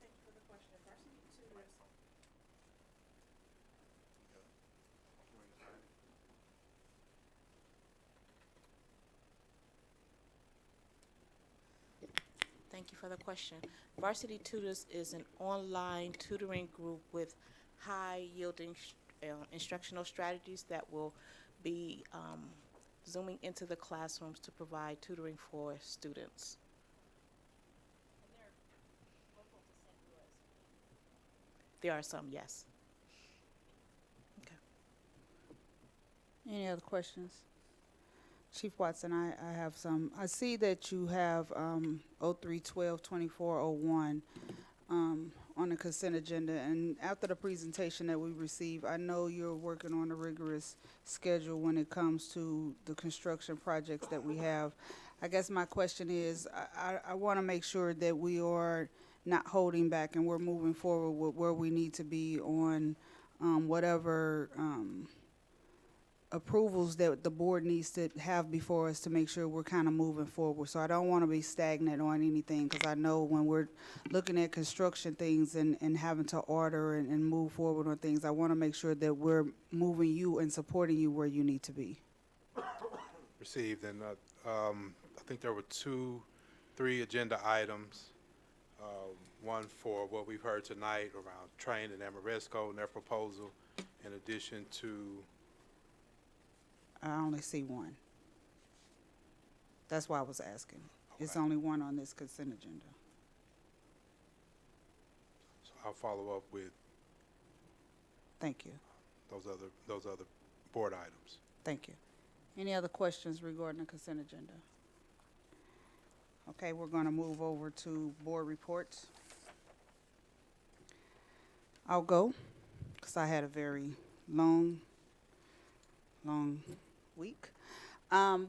E: Thank you for the question. Varsity tutors.
Q: Thank you for the question. Varsity Tutors is an online tutoring group with high-yielding instructional strategies that will be zooming into the classrooms to provide tutoring for students. There are some, yes.
A: Any other questions? Chief Watson, I have some. I see that you have 03-12-2401 on the consent agenda, and after the presentation that we received, I know you're working on a rigorous schedule when it comes to the construction projects that we have. I guess my question is, I want to make sure that we are not holding back and we're moving forward with where we need to be on whatever approvals that the board needs to have before us to make sure we're kind of moving forward. So I don't want to be stagnant on anything, because I know when we're looking at construction things and having to order and move forward on things, I want to make sure that we're moving you and supporting you where you need to be.
H: Received, and I think there were 3 agenda items. One for what we've heard tonight around Train and Amoresco and their proposal, in addition to.
A: I only see one. That's why I was asking.
H: Okay.
A: It's only one on this consent agenda.
H: So I'll follow up with
A: Thank you.
H: those other board items.
A: Thank you. Any other questions regarding the consent agenda? Okay, we're going to move over to board reports. I'll go, because I had a very long week.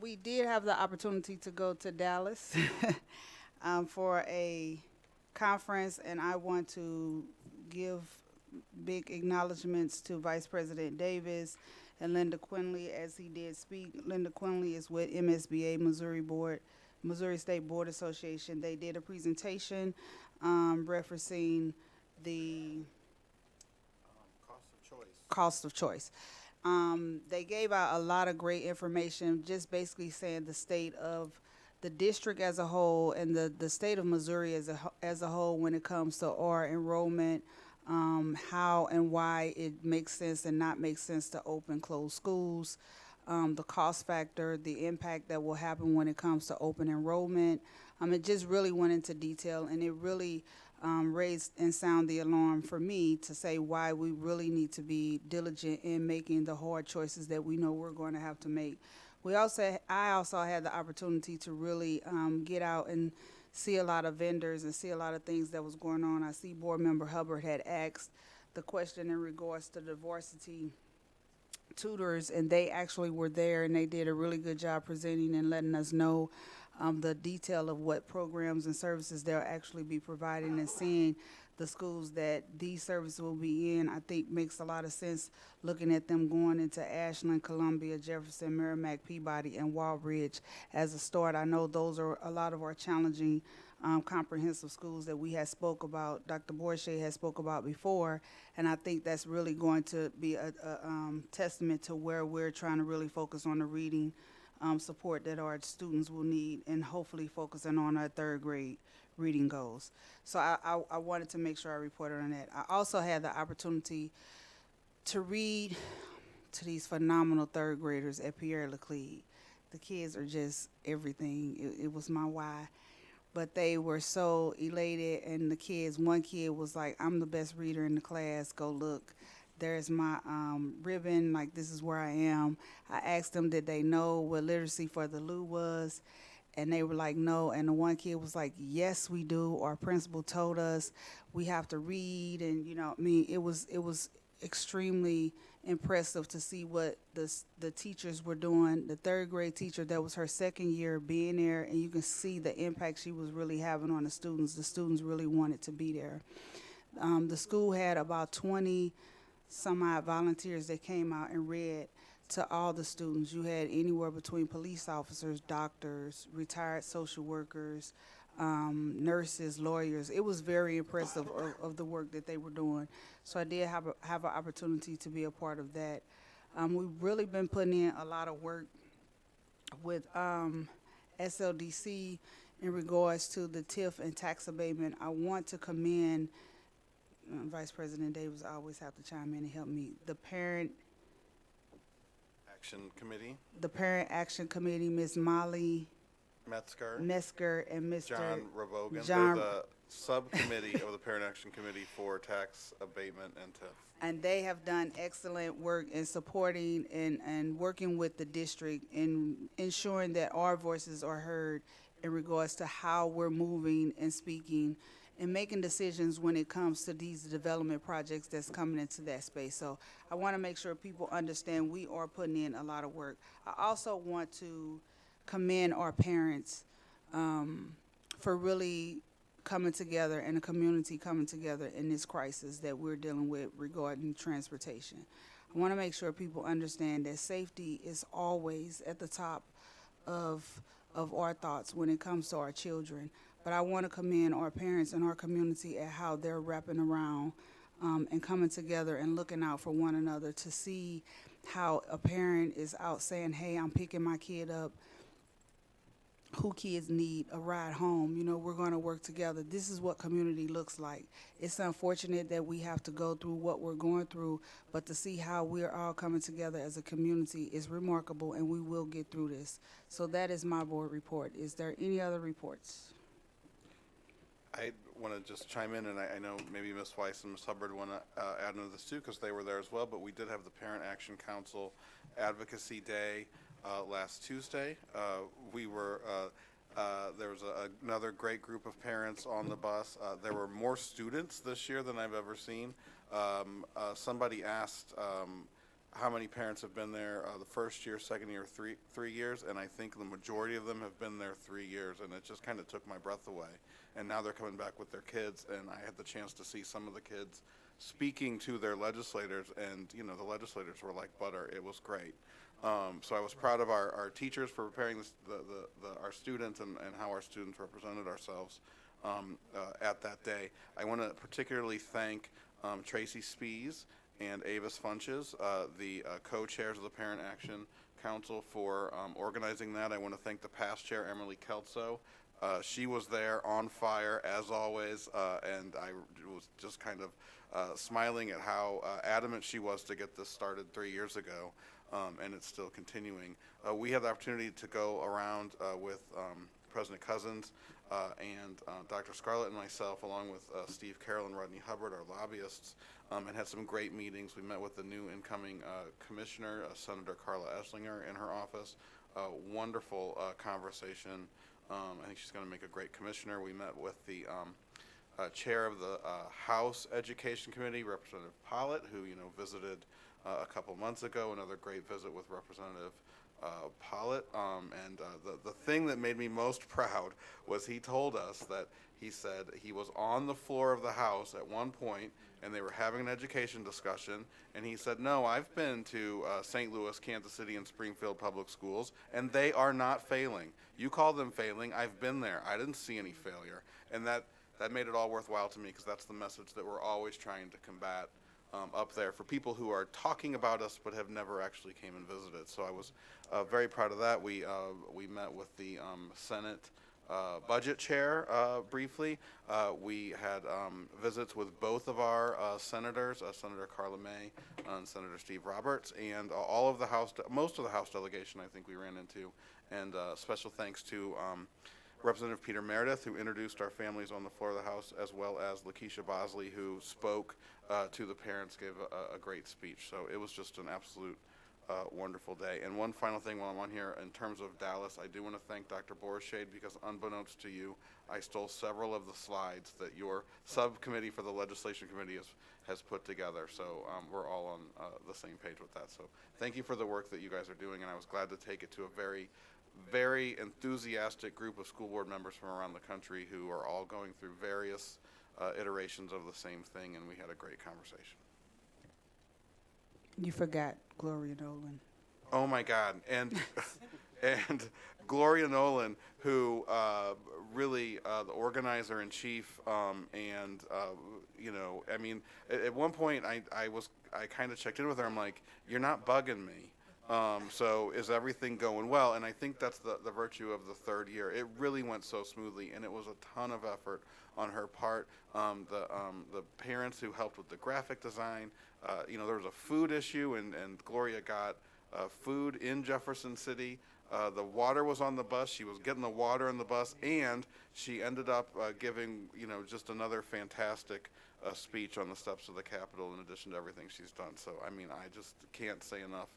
A: We did have the opportunity to go to Dallas for a conference, and I want to give big acknowledgments to Vice President Davis and Linda Quinley as he did speak. Linda Quinley is with MSBA, Missouri State Board Association. They did a presentation referencing the cost of choice. They gave out a lot of great information, just basically saying the state of the district as a whole and the state of Missouri as a whole when it comes to our enrollment, how and why it makes sense and not make sense to open closed schools, the cost factor, the impact that will happen when it comes to open enrollment. It just really went into detail, and it really raised and sound the alarm for me to say why we really need to be diligent in making the hard choices that we know we're going to have to make. I also had the opportunity to really get out and see a lot of vendors and see a lot of things that was going on. I see Board Member Hubbard had asked the question in regards to the varsity tutors, and they actually were there, and they did a really good job presenting and letting us know the detail of what programs and services they'll actually be providing, and seeing the schools that these services will be in, I think makes a lot of sense, looking at them going into Ashland, Columbia, Jefferson, Merrimack, Peabody, and Walbridge as a start. I know those are a lot of our challenging comprehensive schools that we had spoke about, Dr. Borsche has spoke about before, and I think that's really going to be a testament to where we're trying to really focus on the reading support that our students will need, and hopefully focusing on our third grade reading goals. So I wanted to make sure I reported on that. I also had the opportunity to read to these phenomenal third graders at Pierre Leclerc. The kids are just everything. It was my why. But they were so elated, and one kid was like, I'm the best reader in the class, go look. There's my ribbon, like this is where I am. I asked them, did they know what literacy for the Lou was? And they were like, no. And the one kid was like, yes, we do. Our principal told us we have to read. And, it was extremely impressive to see what the teachers were doing. The third grade teacher, that was her second year being there, and you can see the impact she was really having on the students. The students really wanted to be there. The school had about 20 some odd volunteers that came out and read to all the students. You had anywhere between police officers, doctors, retired social workers, nurses, lawyers. It was very impressive of the work that they were doing. So I did have an opportunity to be a part of that. We've really been putting in a lot of work with SLDC in regards to the TIF and tax abatement. I want to commend Vice President Davis. always have to chime in and help me. The Parent
C: Action Committee,
A: Action Committee, Ms. Molly
C: Metzger,
A: and Mr.
C: John Ravogan.
A: John-
C: They're the subcommittee of the Parent Action Committee for tax abatement and TIF.
A: And they have done excellent work in supporting and working with the district in ensuring that our voices are heard in regards to how we're moving and speaking and making decisions when it comes to these development projects that's coming into that space. So I want to make sure people understand we are putting in a lot of work. I also want to commend our parents for really coming together and the community coming together in this crisis that we're dealing with regarding transportation. I want to make sure people understand that safety is always at the top of our thoughts when it comes to our children. But I want to commend our parents and our community at how they're wrapping around and coming together and looking out for one another to see how a parent is out saying, hey, I'm picking my kid up. Who kids need a ride home, you know, we're going to work together. This is what community looks like. It's unfortunate that we have to go through what we're going through, but to see how we're all coming together as a community is remarkable, and we will get through this. So that is my board report. Is there any other reports?
C: I want to just chime in, and I know maybe Ms. Weiss and Ms. Hubbard want to add into this too, because they were there as well, but we did have the Parent Action Council Advocacy Day last Tuesday. There was another great group of parents on the bus. There were more students this year than I've ever seen. Somebody asked how many parents have been there the first year, second year, 3 years, and I think the majority of them have been there 3 years, and it just kind of took my breath away. And now they're coming back with their kids, and I had the chance to see some of the kids speaking to their legislators, and you know, the legislators were like butter. It was great. So I was proud of our teachers for preparing our students and how our students represented ourselves at that day. I want to particularly thank Tracy Spees and Avis Funches, the co-chairs of the Parent Action Council, for organizing that. I want to thank the past chair, Emily Kelso. She was there on fire, as always, and I was just kind of smiling at how adamant she was to get this started 3 years ago. And it's still continuing. We had the opportunity to go around with President Cousins and Dr. Scarlett and myself, along with Steve Carroll and Rodney Hubbard, our lobbyists, and had some great meetings. We met with the new incoming commissioner, Senator Carla Eslinger, in her office. Wonderful conversation. I think she's going to make a great commissioner. We met with the chair of the House Education Committee, Representative Pollitt, who visited a couple months ago. Another great visit with Representative Pollitt. And the thing that made me most proud was he told us that he said he was on the floor of the House at one point and they were having an education discussion, and he said, no, I've been to St. Louis, Kansas City, and Springfield public schools, and they are not failing. You call them failing. I've been there. I didn't see any failure. And that made it all worthwhile to me, because that's the message that we're always trying to combat up there for people who are talking about us but have never actually came and visited. So I was very proud of that. We met with the Senate budget chair briefly. We had visits with both of our senators, Senator Carla May and Senator Steve Roberts, and all of the House, most of the House delegation I think we ran into. And special thanks to Representative Peter Meredith, who introduced our families on the floor of the House, as well as Lakeisha Bosley, who spoke to the parents, gave a great speech. So it was just an absolute wonderful day. And one final thing while I'm on here, in terms of Dallas, I do want to thank Dr. Borshade, because unbeknownst to you, I stole several of the slides that your subcommittee for the legislation committee has put together. So we're all on the same page with that. So thank you for the work that you guys are doing, and I was glad to take it to a very, very enthusiastic group of school board members from around the country who are all going through various iterations of the same thing, and we had a great conversation.
A: You forgot Gloria Nolan.
C: Oh my God. And and Gloria Nolan, who really the organizer in chief, and you know, I mean, at one point I kind of checked in with her. I'm like, you're not bugging me. So is everything going well? And I think that's the virtue of the third year. It really went so smoothly, and it was a ton of effort on her part. The parents who helped with the graphic design, you know, there was a food issue, and Gloria got food in Jefferson City. The water was on the bus. She was getting the water on the bus, and she ended up giving, you know, just another fantastic speech on the steps of the Capitol in addition to everything she's done. So, I mean, I just can't say enough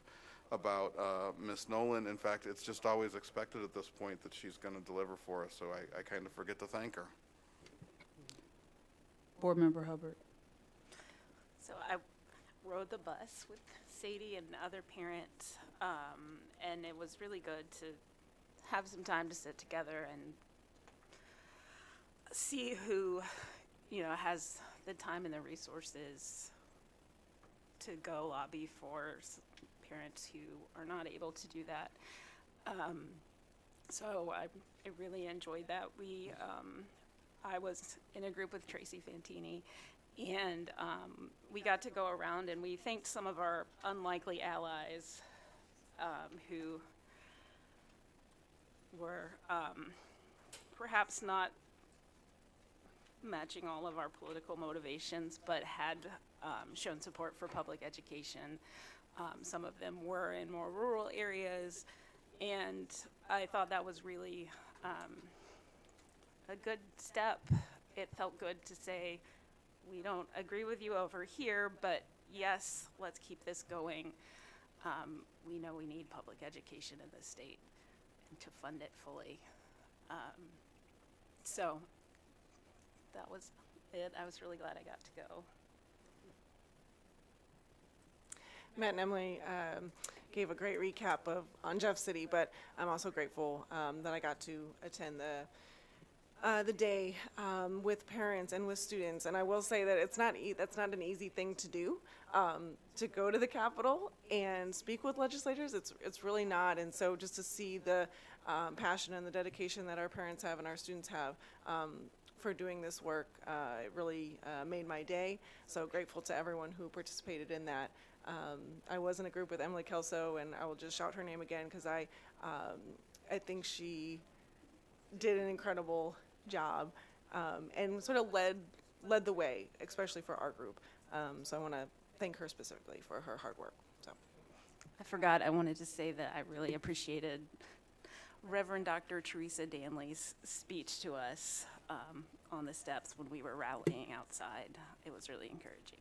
C: about Miss Nolan. In fact, it's just always expected at this point that she's going to deliver for us, so I kind of forget to thank her.
A: Board Member Hubbard.
K: So I rode the bus with Sadie and other parents, and it was really good to have some time to sit together and see who, you know, has the time and the resources to go lobby for parents who are not able to do that. So I really enjoyed that. I was in a group with Tracy Fantini, and we got to go around and we thanked some of our unlikely allies who were perhaps not matching all of our political motivations, but had shown support for public education. Some of them were in more rural areas, and I thought that was really a good step. It felt good to say, we don't agree with you over here, but yes, let's keep this going. We know we need public education in the state and to fund it fully. So that was it. I was really glad I got to go.
R: Matt and Emily gave a great recap on Jeff City, but I'm also grateful that I got to attend the day with parents and with students. And I will say that that's not an easy thing to do, to go to the Capitol and speak with legislators. It's really not. And so just to see the passion and the dedication that our parents have and our students have for doing this work, it really made my day. So grateful to everyone who participated in that. I was in a group with Emily Kelso, and I will just shout her name again because I think she did an incredible job and sort of led the way, especially for our group. So I want to thank her specifically for her hard work. So
K: I forgot, I wanted to say that I really appreciated Reverend Dr. Teresa Danley's speech to us on the steps when we were rallying outside. It was really encouraging.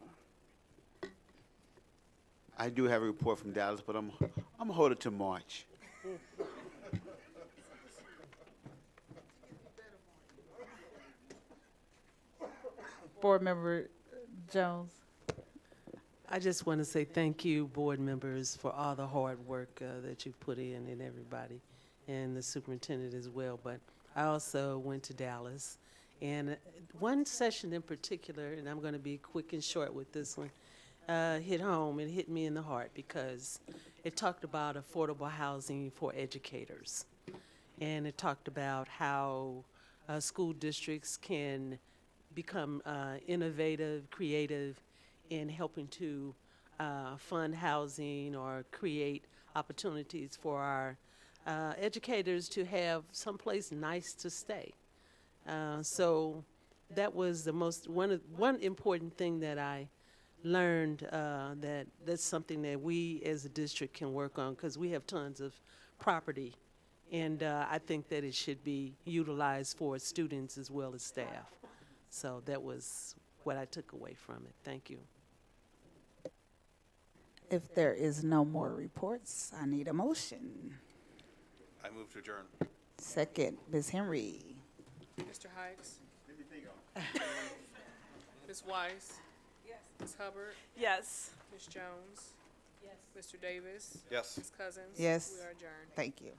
N: I do have a report from Dallas, but I'm gonna hold it to March.
A: Board Member Jones.
J: I just want to say thank you, board members, for all the hard work that you've put in, and everybody, and the superintendent as well. But I also went to Dallas, and one session in particular, and I'm going to be quick and short with this one, hit home and hit me in the heart because it talked about affordable housing for educators. And it talked about how school districts can become innovative, creative in helping to fund housing or create opportunities for our educators to have someplace nice to stay. So that was the one important thing that I learned, that's something that we as a district can work on because we have tons of property, and I think that it should be utilized for students as well as staff. So that was what I took away from it. Thank you.
A: If there is no more reports, I need a motion.
C: I move to adjourn.
A: Second, Ms. Henry.
B: Mr. Hikes? Ms. Weiss? Yes. Ms. Hubbard?
K: Yes.
B: Ms. Jones? Yes. Mr. Davis?
C: Yes.
B: Ms. Cousins?
A: Yes.
B: We are adjourned.
A: Thank you.